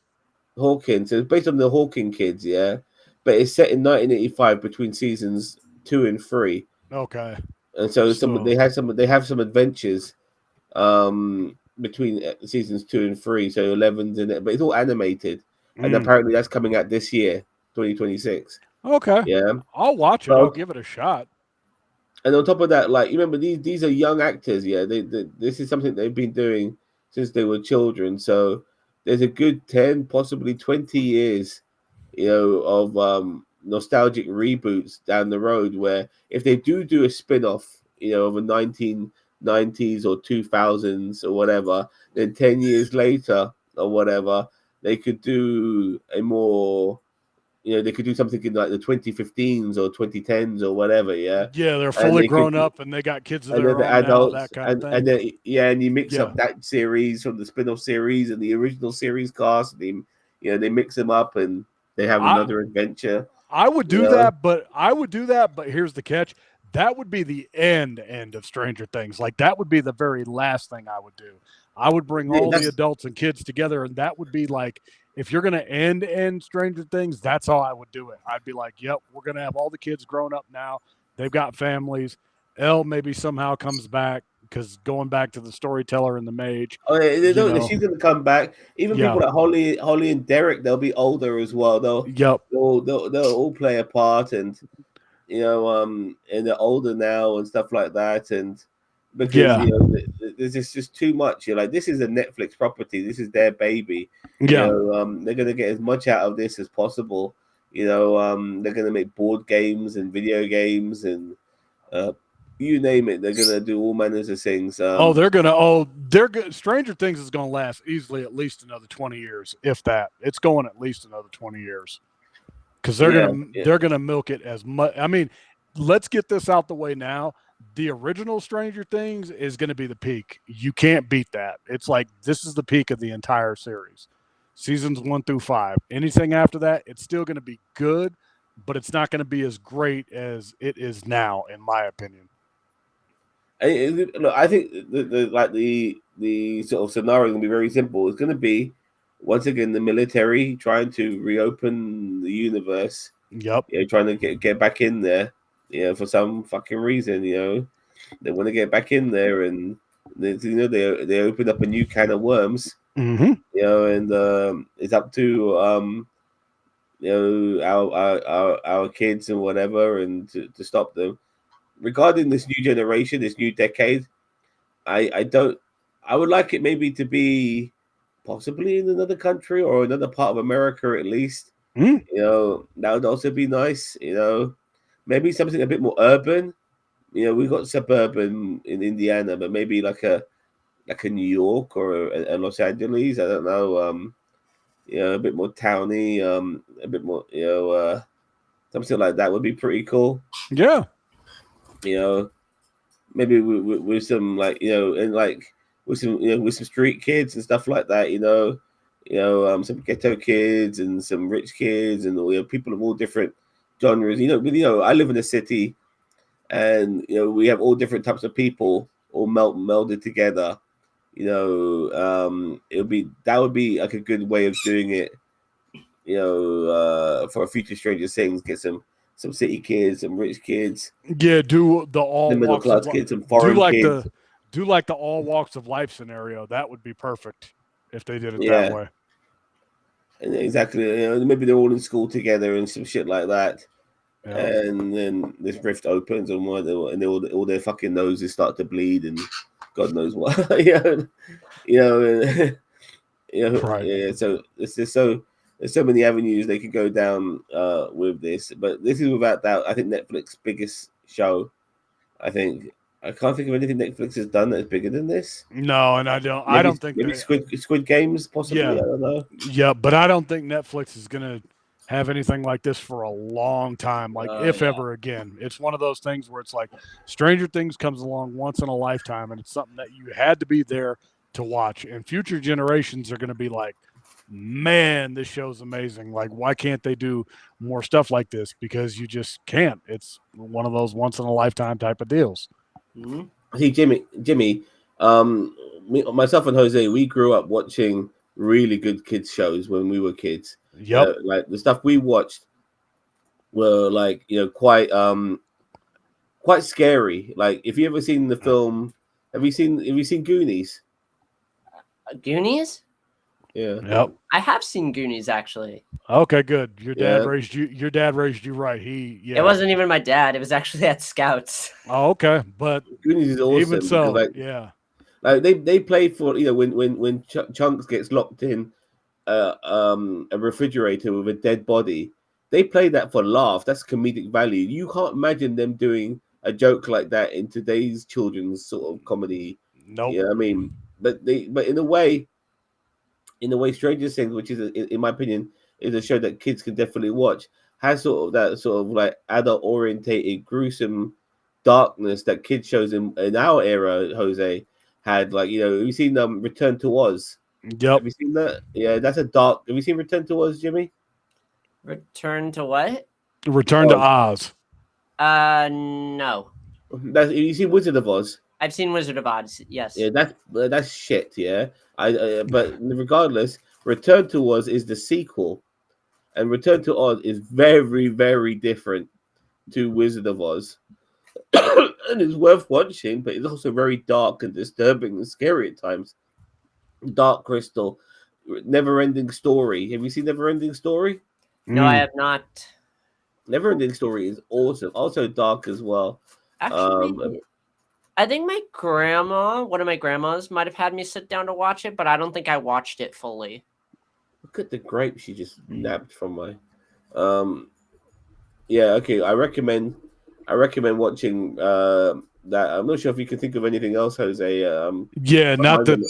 Hawkins. So it's based on the Hawking kids, yeah. But it's set in 1985 between seasons 2 and 3, Okay. and so So- they have some adventures between seasons 2 and 3. So 11's in it, but it's all animated, and Mm. apparently that's coming out this year, 2026. Okay. Yeah. I'll watch it. So- I'll give it a shot. And on top of that, like, you remember these are young actors, yeah. This is something they've been doing since they were children. So there's a good 10, possibly 20 years, you know, of nostalgic reboots down the road. Where if they do a spin-off, you know, of a 1990s or 2000s or whatever, then 10 years later or whatever, they could do a more, you know, they could do something in like the 2015s or 2010s or whatever, yeah. Yeah, they're And fully they grown could- up and they got kids of And their then own the adults, now, that kind of thing. and then and you mix Yeah. up that series from the spin-off series and the original series cast. They, you know, they mix them up and they have another adventure. I would do Yeah. that, but here's the catch. That would be the end of Stranger Things. Like, that would be the very last thing I would do. I would bring Yeah, all the that's- adults and kids together, and that would be like, if you're gonna end Stranger Things, that's how I would do it. I'd be like, yep, we're gonna have all the kids grown up now. They've got families. Elle maybe somehow comes back, because going back to the storyteller and the mage. Oh, yeah, You know. she's gonna come back. Even Yeah. people like Holly and Derek, they'll be older as well. Yep. They'll all play a part, and you know, and they're older now and stuff like that. And because Yeah. you know, there's just too much. You're like, this is a Netflix property. This is their baby. Yeah. You know, they're gonna get as much out of this as possible. You know, they're gonna make board games and video games and you name it. They're gonna do all manners of things. They're good. Stranger Things is gonna last easily at least another 20 years, if that. It's going at least another 20 years. Because they're gonna milk it as much. I mean, let's get this out the way now. The original Stranger Things is gonna be the peak. You can't beat that. It's like, this is the peak of the entire series. Seasons 1 through 5. Anything after that, it's still gonna be good, but it's not gonna be as great as it is now, in my opinion. Look, I think the sort of scenario is gonna be very simple. It's gonna be once again the military trying to reopen the universe. Yep. You know, trying to get back in there. You know, for some fucking reason, you know, they want to get back in there, and they open up a new can of worms. Mm-hmm. You know, and it's up to you know, our kids and whatever, and to stop them. Regarding this new generation, this new decade, I would like it maybe to be possibly in another country or another part of America at least. Mm. You know, that would also be nice. You know, maybe something a bit more urban. You know, we've got suburban in Indiana, but maybe like a New York or a Los Angeles. I don't know. You know, a bit more towny. A bit more. You know, something like that would be pretty cool. Yeah. You know, maybe with some, like, you know, and like with some street kids and stuff like that. You know, some ghetto kids and some rich kids and, you know, people of all different genres. You know, I live in a city, and you know, we have all different types of people all melded together. You know, that would be like a good way of doing it. You know, for a future Stranger Things, get some city kids, some rich kids, Yeah, do the all the middle walks class of kids, some do foreign like kids. the all walks of life scenario. That would be perfect if they did it Yeah. that way. And exactly, you know, maybe they're all in school together and some shit like that. Yeah. And then this rift opens, and all their fucking noses start to bleed and God knows what. You know, Right. yeah. So there's so many avenues they could go down with this, but this is without doubt, I think, Netflix's biggest show. I think I can't think of anything Netflix has done that's bigger than this. No, and I don't. I Maybe, don't think maybe that. Squid Games, possibly. Yeah. I don't know. Yeah, but I don't think Netflix is gonna have anything like this for a long time. Like, if Yeah. ever again. It's one of those things where it's like Stranger Things comes along once in a lifetime, and it's something that you had to be there to watch. And future generations are going to be like, man, this show's amazing. Like, why can't they do more stuff like this? Because you just can't. It's one of those once in a lifetime type of deals. Mhm. See, Jimmy, myself and Jose, we grew up watching really good kids shows when we were kids. Yep. Like the stuff we watched were like, quite scary. Like, if you ever seen the film, have you seen Goonies? Goonies? Yeah. Yep. I have seen Goonies actually. Okay, good. Your dad Yeah. raised you. Your dad raised you right. Yeah. It wasn't even my dad. It was actually at Scouts. Oh, okay, but Goonies is awesome. even so, because, yeah. like they play for when Chunks gets locked in a refrigerator with a dead body, they play that for laugh. That's comedic value. You can't imagine them doing a joke like that in today's children's sort of comedy. Nope. Yeah, I mean, but in a way, Stranger Things, which is in my opinion is a show that kids can definitely watch, has sort of that sort of like adult orientated gruesome darkness that kids shows in our era, Jose, had. Like, have you seen Return to Oz? Yep. Have you seen that? Yeah, that's a dark. Have you seen Return to Oz, Jimmy? Return to what? Return to Oz. No. Have you seen Wizard of Oz? I've seen Wizard of Oz. Yes. Yeah, that's shit. Yeah, but regardless, Return to Oz is the sequel, and Return to Oz is very, very different to Wizard of Oz, and it's worth watching. But it's also very dark and disturbing and scary at times. Dark Crystal, Never Ending Story. Have you seen Never Ending Story? No, I have not. Never Ending Story is awesome. Also dark as well. Actually, I think one of my grandmas, might have had me sit down to watch it, but I don't think I watched it fully. Look at the grape she just nabbed from my. Yeah. Okay. I recommend watching that. I'm not sure if you can think of anything else, Jose. Yeah, not that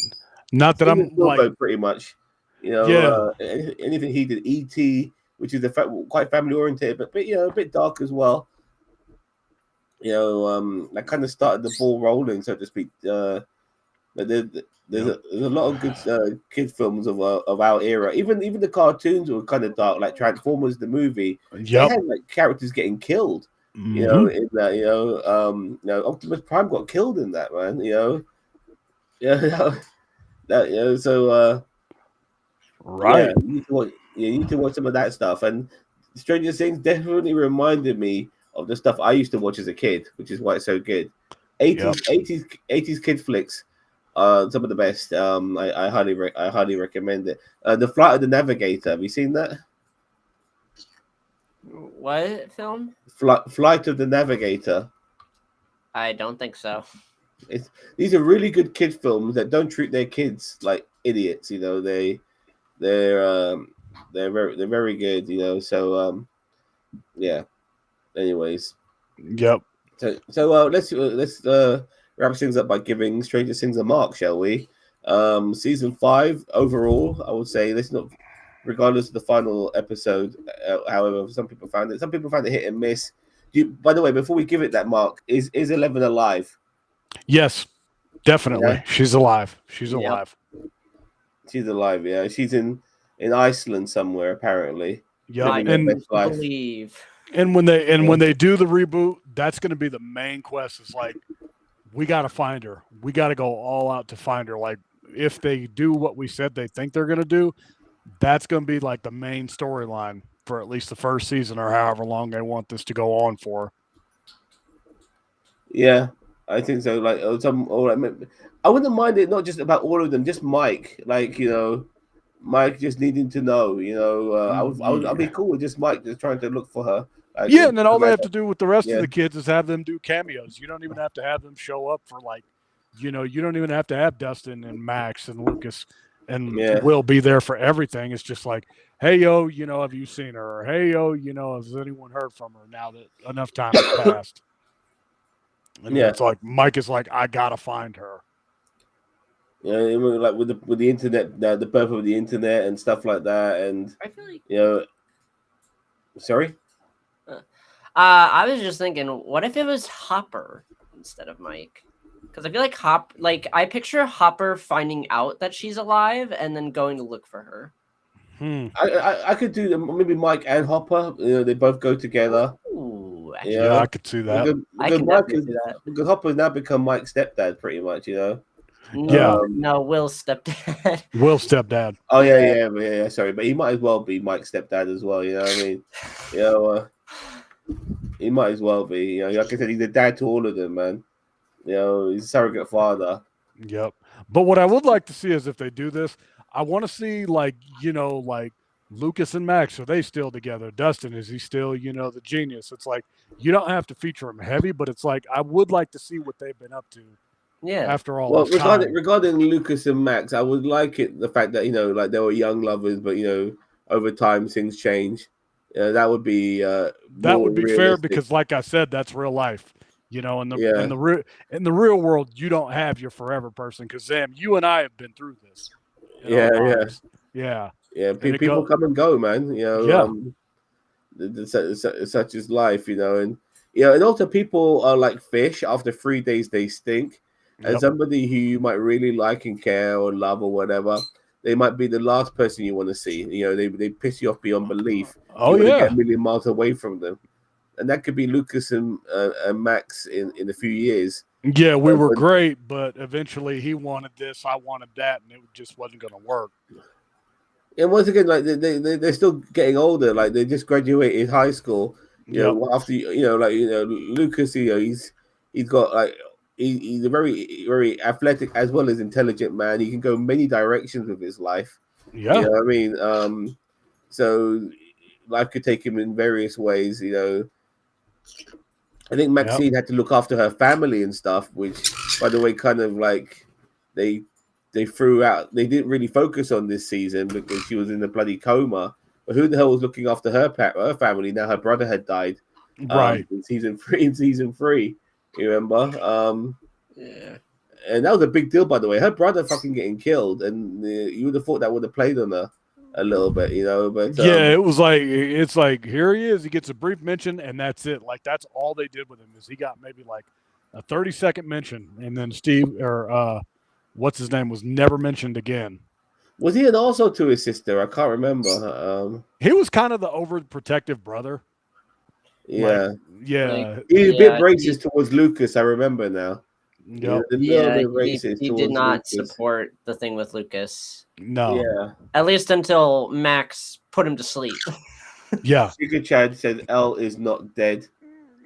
I'm Steven Spielberg, like pretty much. Anything he did, E.T., which is quite family oriented, but a bit dark as well. That kind of started the ball rolling, so to speak. But there's a lot of good kid films of our era. Even the cartoons were kind of dark, like Transformers the movie. Yep. They had like characters getting killed. Mhm. In that, Optimus Prime got killed in that, man. So Right. yeah, you need to watch some of that stuff. And Stranger Things definitely reminded me of the stuff I used to watch as a kid, which is why it's so good. 80s kid flicks are some of the best. I highly recommend it. The Flight of the Navigator. Have you seen that? What film? Flight of the Navigator. I don't think so. These are really good kid films that don't treat their kids like idiots. They're very good. So yeah. Anyways. Yep. So let's wrap things up by giving Stranger Things a mark, shall we? Season 5 overall, I would say, let's not, regardless of the final episode. However, some people found it hit and miss. By the way, before we give it that mark, is 11 alive? Yes, definitely. Yeah. She's alive. She's alive. She's alive. Yeah, she's in Iceland somewhere apparently. Yep. I And believe. when they do the reboot, that's going to be the main quest. Is like, we got to find her. We got to go all out to find her. Like, if they do what we said they think they're going to do, that's going to be like the main storyline for at least the first season or however long they want this to go on for. Yeah, I think so. Like I wouldn't mind it not just about all of them, just Mike. Like, Mike just needing to know. I'd be cool with just Mike just trying to look for her. And then all they have to do with the rest of the kids is have them do cameos. You don't even have to have them show up for like you know, you don't even have to have Dustin and Max and Lucas and Yeah. Will be there for everything. It's just like, hey, yo, you know, have you seen her? Or, hey, yo, you know, has anyone heard from her now that enough time has passed? And then Yeah. it's like Mike is like, I gotta find her. You know, like with the internet, the birth of the internet and stuff like that, and I feel like you know, sorry. I was just thinking, what if it was Hopper instead of Mike? Because I feel like I picture Hopper finding out that she's alive and then going to look for her. I could do maybe Mike and Hopper. You know, they both go together. Ooh, You Yeah, know? I could see that. I can Mike definitely see that. because Hopper's now become Mike's stepdad, pretty much. You know. Yeah. No, Will's stepdad. Will's stepdad. Oh yeah. Sorry, but he might as well be Mike's stepdad as well. You know what I mean? You know, he might as well be. You know, like I said, he's a dad to all of them, man. You know, he's a surrogate father. Yep. But what I would like to see is if they do this, I want to see like, you know, like Lucas and Max, are they still together? Dustin, is he still, you know, the genius? It's like you don't have to feature him heavy, but it's like I would like to see what they've been up to Yeah. after all Well, this time. regarding Lucas and Max, I would like it the fact that you know, like they were young lovers, but you know, over time things change. That would be That more would be fair realistic. because, like I said, that's real life. You know, in the Yeah. in the real world, you don't have your forever person. Because Sam, you and I have been through this. in our Yeah. lives. Yeah. Yeah, And it people go- come and go, man. You know, Yeah. such is life. You know, and you know, and also people are like fish. After 3 days, they stink. And Yep. somebody who you might really like and care or love or whatever, they might be the last person you want to see. You know, they piss you off beyond belief. Oh You wanna yeah. get a million miles away from them, and that could be Lucas and Max in a few years. Yeah, we were But- great, but eventually he wanted this, I wanted that, and it just wasn't going to work. And once again, like they're still getting older. Like they just graduated high school. You Yep. know, after Lucas, you know, he's got like he's a very athletic as well as intelligent man. He can go many directions with his life. Yeah. You know what I mean? So life could take him in various ways. You know, I think Maxine had to look after her family and stuff, which, by the way, kind of like they threw out. They didn't really focus on this season because she was in a bloody coma. But who the hell was looking after her family? Now her brother had died. Right. In season 3, you remember? Yeah. And that was a big deal, by the way. Her brother fucking getting killed, and you would have thought that would have played on her a little bit, you know. But Yeah, it was like it's like here he is. He gets a brief mention, and that's it. Like that's all they did with him is he got maybe like a 30-second mention, and then Steve or what's his name was never mentioned again. was he an also to his sister? I can't remember. He was kind of the overprotective brother. Yeah, Yeah. Like, he was a Yeah, bit racist towards Lucas. I remember now. Yep. A little Yeah, bit racist he did towards not Lucas. support the thing with Lucas. No. Yeah, At least until Max put him to sleep. Yeah. Sugar Chad said Elle is not dead.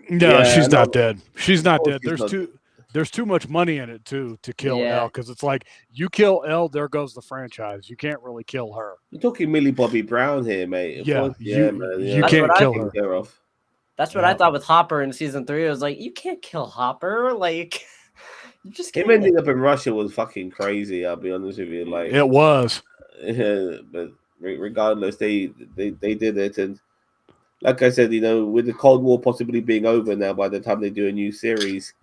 No, Yeah, she's I know. not dead. She's not course dead. she's There's too much money in it too to kill Yeah. Elle because it's like you kill Elle, there goes the franchise. You can't really kill her. You're talking Millie Bobby Brown here, mate. Of Yeah, course, you- man. you Yeah. That's can't what I kill think. her. Take her off. That's what Yeah. I thought with Hopper in season 3. I was like, you can't kill Hopper. Like, you just Him can't. ending up in Russia was fucking crazy. I'll be honest with you. Like, It was. but regardless, they did it, and like I said, you know, with the Cold War possibly being over now by the time they do a new series,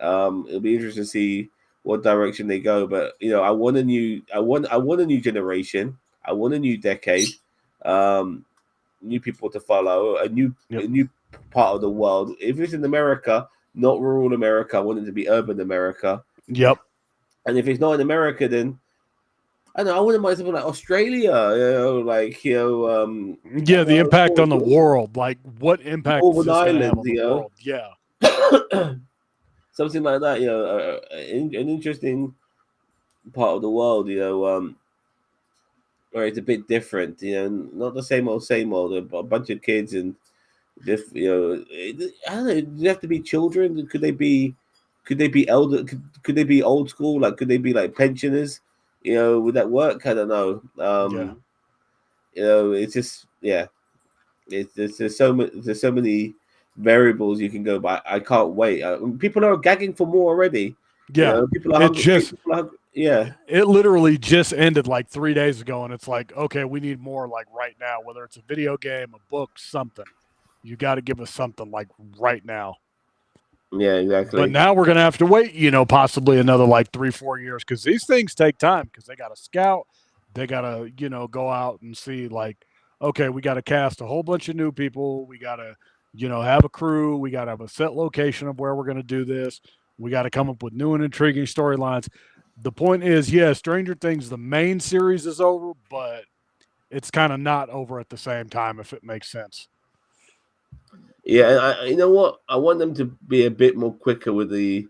it'll be interesting to see what direction they go. But you know, I want a new generation. I want a new decade. New people to follow. A new part of the world. If it's in America, not rural America, I want it to be urban America. Yep. And if it's not in America, then I don't know. I wouldn't mind something like Australia. Yeah, the impact on the world. Like what impact is Northern this gonna have Ireland, on the you know? world? Yeah. Something like that. You know, an interesting part of the world. You know, where it's a bit different. You know, not the same old. A bunch of kids and just I don't know. Do they have to be children? Could they be elder? Could they be old school? Like, could they be like pensioners? You know, would that work? I don't know. Yeah. You know, it's just there's so many variables you can go by. I can't wait. People are gagging for more already. Yeah, people are it hungry. just Yeah, it literally just ended like 3 days ago, and it's like, okay, we need more like right now. Whether it's a video game, a book, something, you got to give us something like right now. yeah, But exactly. now we're gonna have to wait, possibly another like 3-4 years because these things take time because they got to scout, they got to go out and see like, okay, we got to cast a whole bunch of new people, we got to have a crew, we got to have a set location of where we're gonna do this, we got to come up with new and intriguing storylines. The point is, yeah, Stranger Things, the main series is over, but it's kind of not over at the same time, if it makes sense. Yeah, and you know what? I want them to be a bit more quicker with the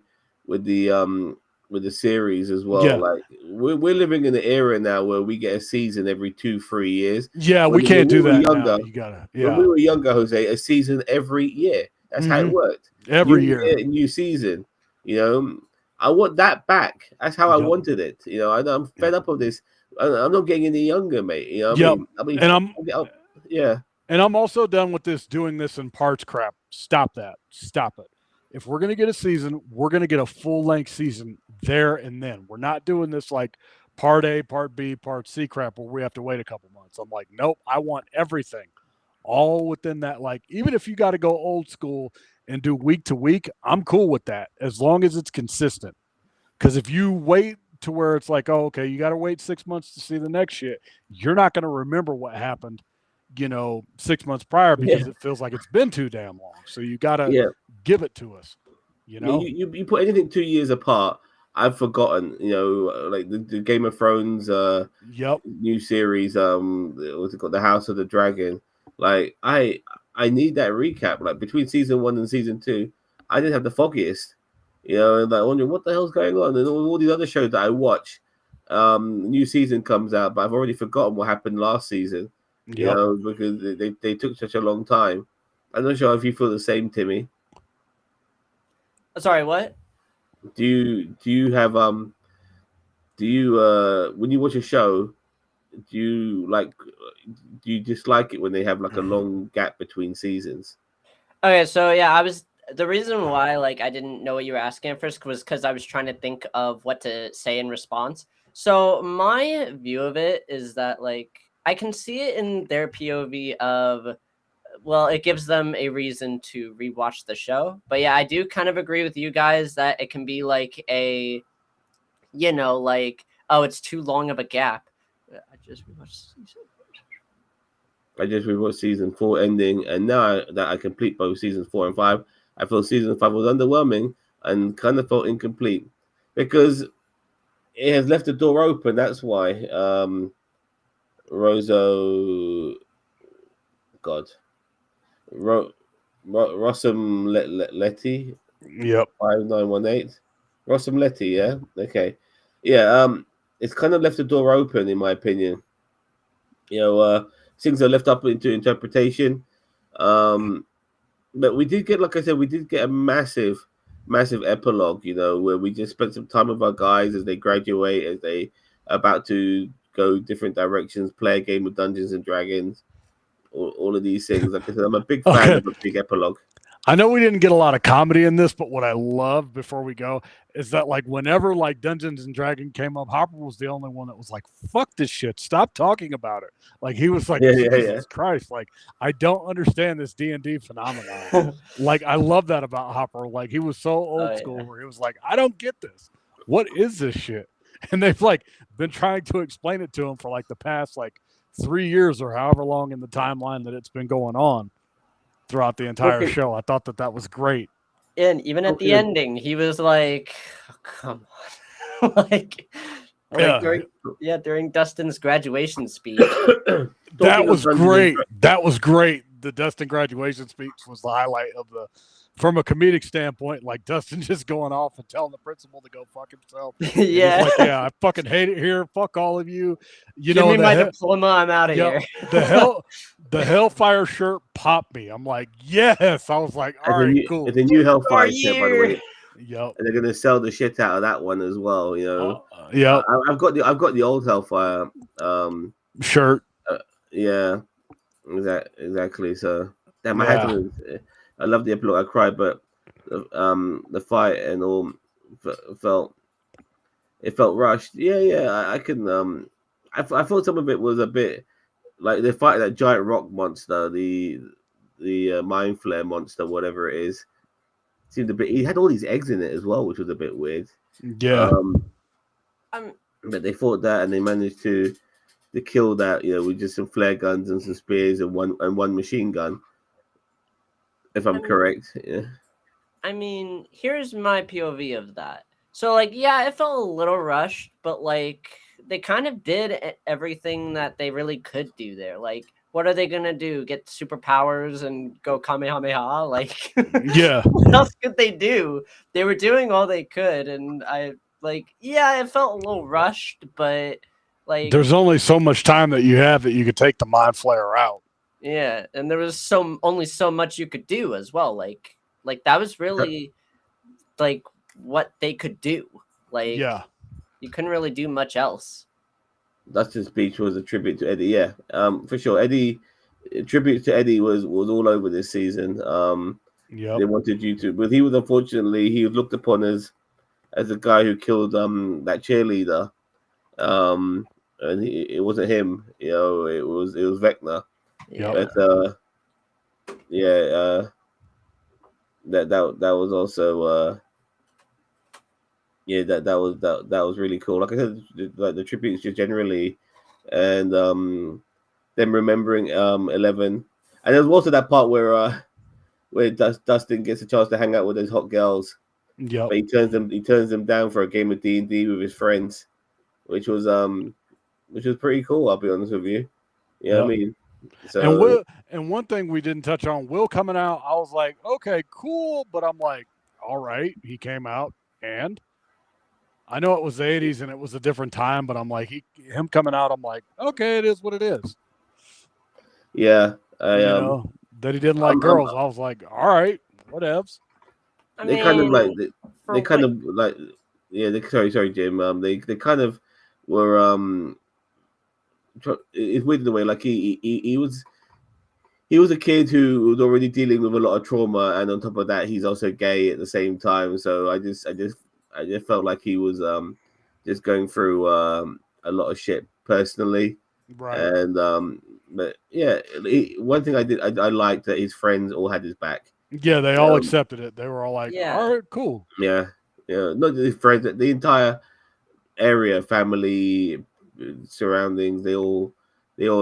with the um with the series as well. Yeah. Like we're living in an era now where we get a season every 2-3 years. Yeah, we When can't we do were that younger, now. You gotta, when we were younger, Jose, a season every year. That's how it worked. every New year. year, new season. I want that back. That's how I Yep. wanted it. I'm fed up of this. I'm not getting any younger, mate. Yep. And yeah. And I'm also done with this doing this in parts crap. Stop that. Stop it. If we're going to get a season, we're going to get a full length season there and then. We're not doing this like part A, part B, part C crap where we have to wait a couple months. I'm like, nope, I want everything all within that. Like, even if you got to go old school and do week to week, I'm cool with that as long as it's consistent. Because if you wait to where it's like, oh, okay, you got to wait 6 months to see the next shit, you're not going to remember what happened 6 months prior because it feels like it's been too damn long. So you gotta give it to us. You put anything 2 years apart, I've forgotten. Like the Game of Thrones new series, what's it called, the House of the Dragon. Like I need that recap. Like between season 1 and season 2, I didn't have the foggiest. And like wondering what the hell's going on, and all these other shows that I watch. New season comes out, but I've already forgotten what happened last season. Because they took such a long time. I'm not sure if you feel the same, Timmy. Sorry, what? Do you have when you watch a show, do you dislike it when they have like a long gap between seasons? Okay, so yeah, the reason why like I didn't know what you were asking at first was because I was trying to think of what to say in response. So my view of it is that like I can see it in their POV of, well, it gives them a reason to rewatch the show. But yeah, I do kind of agree with you guys that it can be like a, like, oh, it's too long of a gap. I just rewatched season 4 ending, and now that I complete both seasons 4 and 5, I feel season 5 was underwhelming and kind of felt incomplete because it has left the door open. That's why. Rossum Letty. Yep. 5918. Rossum Letty, yeah? Okay. Yeah, it's kind of left the door open in my opinion. Things are left up into interpretation. But we did get, like I said, a massive epilogue, where we just spent some time with our guys as they graduate, as they are about to go different directions, play a game of Dungeons and Dragons, all of these things. Like I said, I'm a big fan of a big epilogue. I know we didn't get a lot of comedy in this, but what I love before we go is that like whenever like Dungeons and Dragons came up, Hopper was the only one that was like, fuck this shit. Stop talking about it. Like he was like, Jesus Christ. Like, I don't understand this D&D phenomenon. Like, I love that about Hopper. Like he was so old school where he was like, I don't get this. What is this shit? And they've like been trying to explain it to him for like the past like 3 years or however long in the timeline that it's been going on throughout the entire show. I thought that was great. And even at the ending, he was like, oh, come on. During Dustin's graduation speech. That was great. That was great. The Dustin graduation speech was the highlight of from a comedic standpoint, like Dustin just going off and telling the principal to go fuck himself. Yeah. Like, I fucking hate it here. Fuck all of you. Give me my diploma. I'm out of here. The Hellfire shirt popped me. I'm like, yes. I was like, all right, cool. It's a new Hellfire shirt, by the way. Yep. And they're gonna sell the shit out of that one as well. I've got the old Hellfire shirt. Yeah, exactly. So I love the epilogue. I cried, but the fight and all felt it felt rushed. Yeah. I can. I thought some of it was a bit like they fight that giant rock monster, the mind flare monster, whatever it is. Seemed a bit. He had all these eggs in it as well, which was a bit weird. Yeah. But they fought that and they managed to kill that, with just some flare guns and some spears and one machine gun. If I'm correct, yeah. I mean, here's my POV of that. So, like, yeah, it felt a little rushed, but like they kind of did everything that they really could do there. Like, what are they gonna do? Get superpowers and go Kamehameha? Like, Yeah. what else could they do? They were doing all they could, and yeah, it felt a little rushed, but like, There's only so much time that you have that you could take the mind flare out. yeah, and there was only so much you could do as well. Like that was really like what they could do. Like, Yeah. you couldn't really do much else. Dustin's speech was a tribute to Eddie. Yeah, for sure. Eddie, tribute to Eddie was all over this season. Yep. They wanted you to, but he was looked upon as a guy who killed that cheerleader. And it wasn't him. It was Vecna. Yep. But that was also that was really cool. Like I said, like the tributes just generally, and them remembering 11, and there's also that part where Dustin gets a chance to hang out with those hot girls. Yep. But he turns them down for a game of D&D with his friends, which was pretty cool. I'll be honest with you. Yeah, I mean, so and one thing we didn't touch on, Will coming out, I was like, okay, cool, but I'm like, all right, he came out, and I know it was the 80s and it was a different time, but I'm like, him coming out, I'm like, okay, it is what it is. Yeah, that he didn't like girls. I was like, all right, whatevs. They kind of like sorry Jim. They kind of were it's weird in the way, like he was a kid who was already dealing with a lot of trauma, and on top of that, he's also gay at the same time. So I just felt like he was just going through a lot of shit personally, right? And but yeah, one thing I liked that his friends all had his back. Yeah, they all accepted it. They were all like, all right, cool. Yeah, not just his friends, the entire area, family, surroundings, they all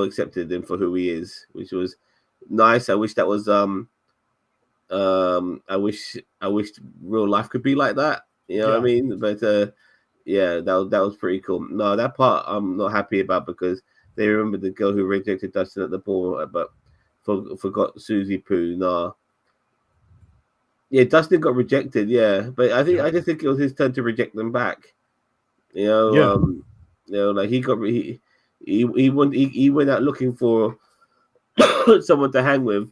accepted him for who he is, which was nice. I wish that was I wish real life could be like that. You know what I mean? But yeah, that was pretty cool. No, that part I'm not happy about because they remember the girl who rejected Dustin at the ball, but forgot Susie Poo. Nah. Yeah, Dustin got rejected. Yeah, but I just think it was his turn to reject them back. Like he went out looking for someone to hang with.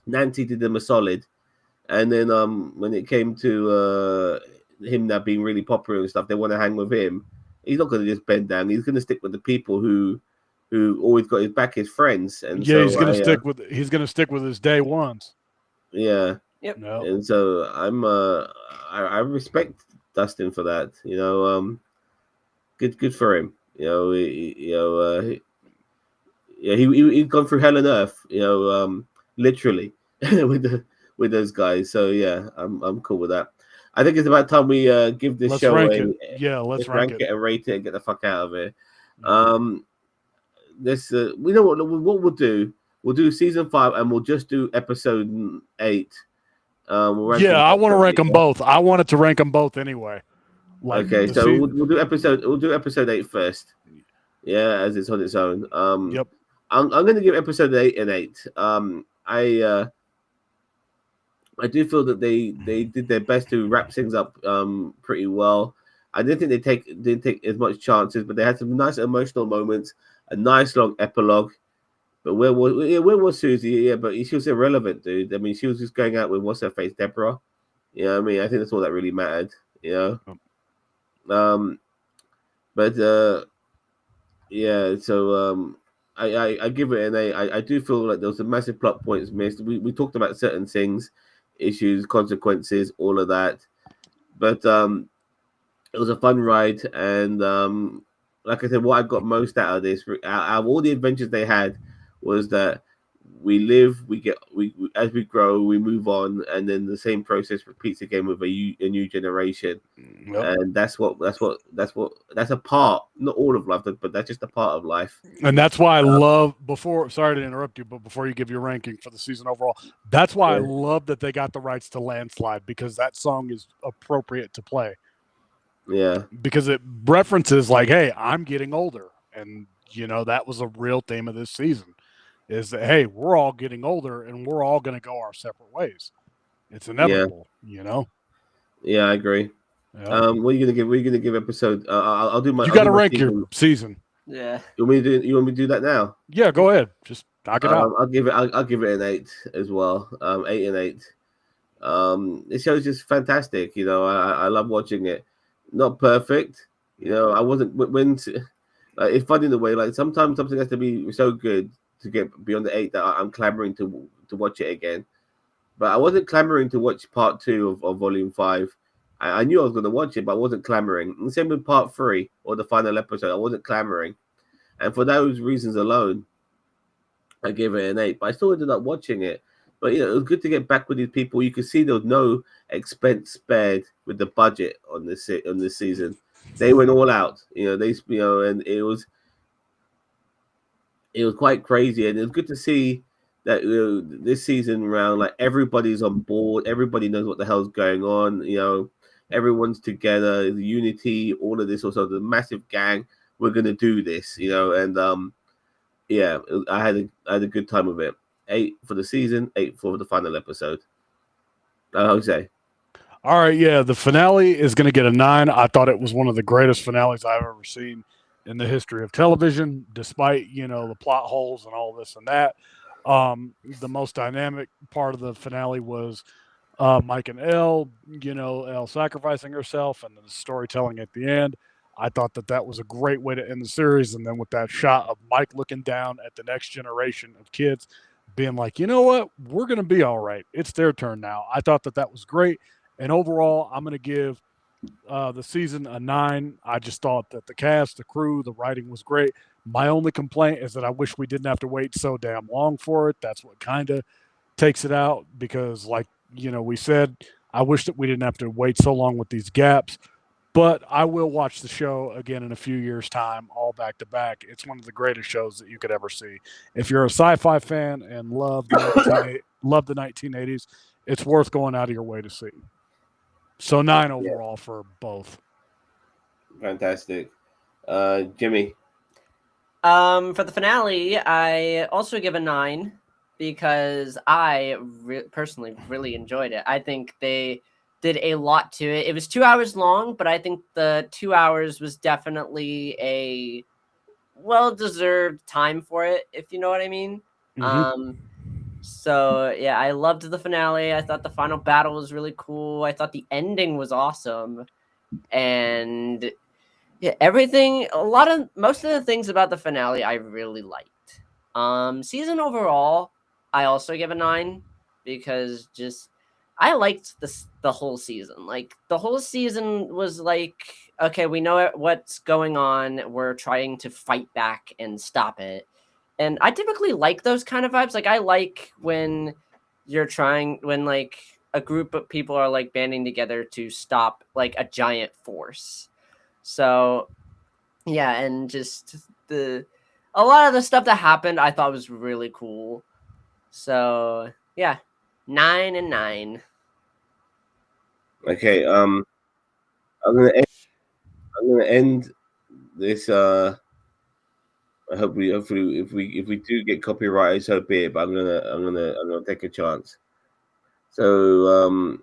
Nancy did him a solid, and then when it came to him now being really popular and stuff, they want to hang with him. He's not going to just bend down. He's going to stick with the people who always got his back, his friends. And yeah, he's going to stick with his day ones. Yeah. Yep. No. And so I respect Dustin for that. Good for him. He's gone through hell and earth. Literally with those guys. So yeah, I'm cool with that. I think it's about time we give this show rank rank it and rate it and get the fuck out of here. We know what we'll do. We'll do season 5 and we'll just do episode 8. I want to rank them both. I wanted to rank them both anyway. Okay, so we'll do episode 8 first. Yeah, as it's on its own. Yep. I'm going to give episode 8 an 8. I do feel that they did their best to wrap things up pretty well. I didn't think they didn't take as much chances, but they had some nice emotional moments, a nice long epilogue. But where was Susie? Yeah, but she was irrelevant, dude. I mean, she was just going out with what's her face, Deborah. You know what I mean? I think that's all that really mattered. Yeah. So I give it an 8. I do feel like there was some massive plot points missed. We talked about certain things, issues, consequences, all of that. But it was a fun ride, and like I said, what I got most out of this, out of all the adventures they had, was that we live, we as we grow, we move on, and then the same process repeats again with a new generation. Yep. And that's a part, not all of life, but that's just a part of life. And that's why I love sorry to interrupt you, but before you give your ranking for the season overall, that's why I love that they got the rights to Landslide, because that song is appropriate to play. Yeah. Because it references like, hey, I'm getting older. And, that was a real theme of this season, is that, hey, we're all getting older and we're all going to go our separate ways. It's inevitable, Yeah, I agree. Yeah. What are you gonna give episode? I'll do my. You got to rank your season. Yeah. You want me to do that now? Yeah, go ahead. Just knock it out. I'll give it an 8 as well. 8 and 8. The show's just fantastic. I love watching it. Not perfect. I wasn't it's funny in the way, like sometimes something has to be so good to get beyond the 8 that I'm clamoring to watch it again. But I wasn't clamoring to watch part 2 of Volume 5. I knew I was going to watch it, but I wasn't clamoring. And same with part 3 or the final episode. I wasn't clamoring. And for those reasons alone, I gave it an 8. But I still ended up watching it. But it was good to get back with these people. You could see there was no expense spared with the budget on this season. They went all out. And it was quite crazy. And it was good to see that this season around, like, everybody's on board. Everybody knows what the hell's going on. Everyone's together, the unity, all of this. Also, the massive gang. We're gonna do this, and I had a good time with it. 8 for the season, 8 for the final episode. Jose. All right, yeah, the finale is going to get a 9. I thought it was one of the greatest finales I've ever seen in the history of television, despite the plot holes and all this and that. The most dynamic part of the finale was Mike and Elle, Elle sacrificing herself, and then the storytelling at the end. I thought that was a great way to end the series. And then with that shot of Mike looking down at the next generation of kids, being like, you know what, we're going to be all right. It's their turn now. I thought that was great. And overall, I'm going to give the season a 9. I just thought that the cast, the crew, the writing was great. My only complaint is that I wish we didn't have to wait so damn long for it. That's what kind of takes it out, because like, we said, I wish that we didn't have to wait so long with these gaps. But I will watch the show again in a few years' time, all back to back. It's one of the greatest shows that you could ever see. If you're a sci-fi fan and love the 1980s, it's worth going out of your way to see. So 9 overall for both. Fantastic. Jimmy? For the finale, I also give a 9 because I personally really enjoyed it. I think they did a lot to it. It was 2 hours long, but I think the 2 hours was definitely a well-deserved time for it, if you know what I mean. Mm-hmm. So yeah, I loved the finale. I thought the final battle was really cool. I thought the ending was awesome. And yeah, most of the things about the finale I really liked. Season overall, I also give a 9 because I liked the whole season. Like, the whole season was like, okay, we know what's going on. We're trying to fight back and stop it. And I typically like those kind of vibes. Like, I like when like a group of people are like banding together to stop like a giant force. So yeah, and just a lot of the stuff that happened I thought was really cool. So yeah, 9 and 9. Okay, I'm gonna end this. Hopefully, if we do get copyrighted, so be it. But I'm gonna take a chance. So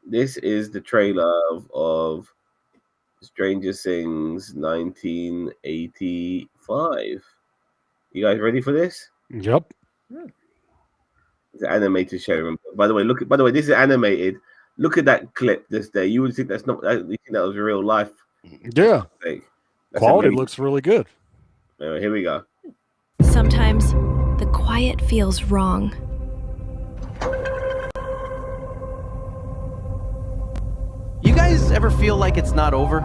this is the trailer of Stranger Things 1985. You guys ready for this? Yep. It's an animated show. By the way, this is animated. Look at that clip just there. You would think you think that was real life. Yeah. Quality looks really good. Anyway, here we go. Sometimes the quiet feels wrong. ever feel like it's not over?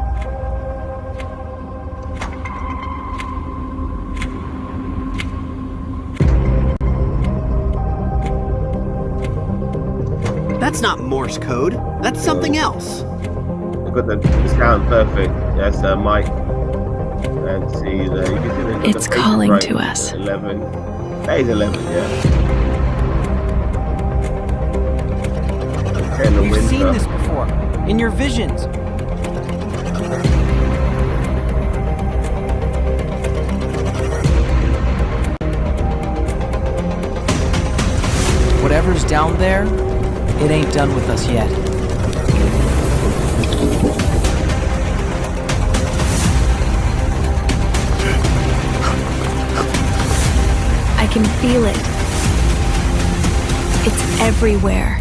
That's not Morse code. That's something else. I've got the sound perfect. That's Mike. And see, you can see It's calling to us. 11. That is 11, yeah. You've seen this before, in your visions. Whatever's down there, it ain't done with us yet. I can feel it. It's everywhere.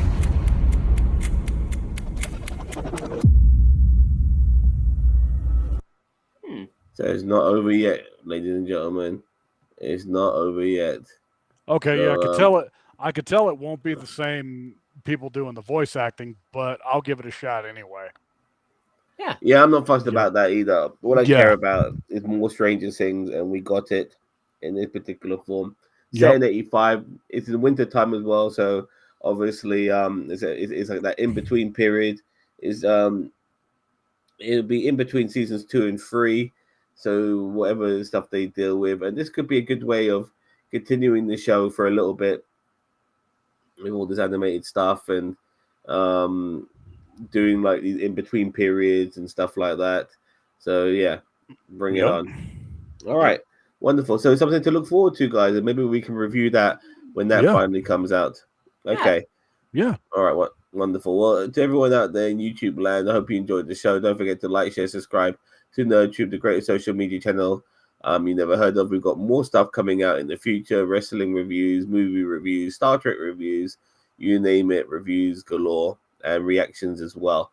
So it's not over yet, ladies and gentlemen. It's not over yet. Okay, yeah, I So, could tell it. I could tell it won't be the same people doing the voice acting, but I'll give it a shot anyway. Yeah, I'm not fussed Yeah. about that either. What I Yeah. care about is more Stranger Things, and we got it in this particular form. Yep. Set in 85. It's in winter time as well, so obviously, it's like that in between period. It'll be in between seasons 2 and 3. So whatever stuff they deal with, and this could be a good way of continuing the show for a little bit with all this animated stuff and doing like these in between periods and stuff like that. So yeah, bring it Yep. on. All right, wonderful. So something to look forward to, guys, and maybe we can review that when that Yeah. finally comes out. Okay. Yeah. All right, what wonderful. Well, to everyone out there in YouTube land, I hope you enjoyed the show. Don't forget to like, share, subscribe to NerdTube, the greatest social media channel you never heard of. We've got more stuff coming out in the future: wrestling reviews, movie reviews, Star Trek reviews, you name it, reviews galore, and reactions as well.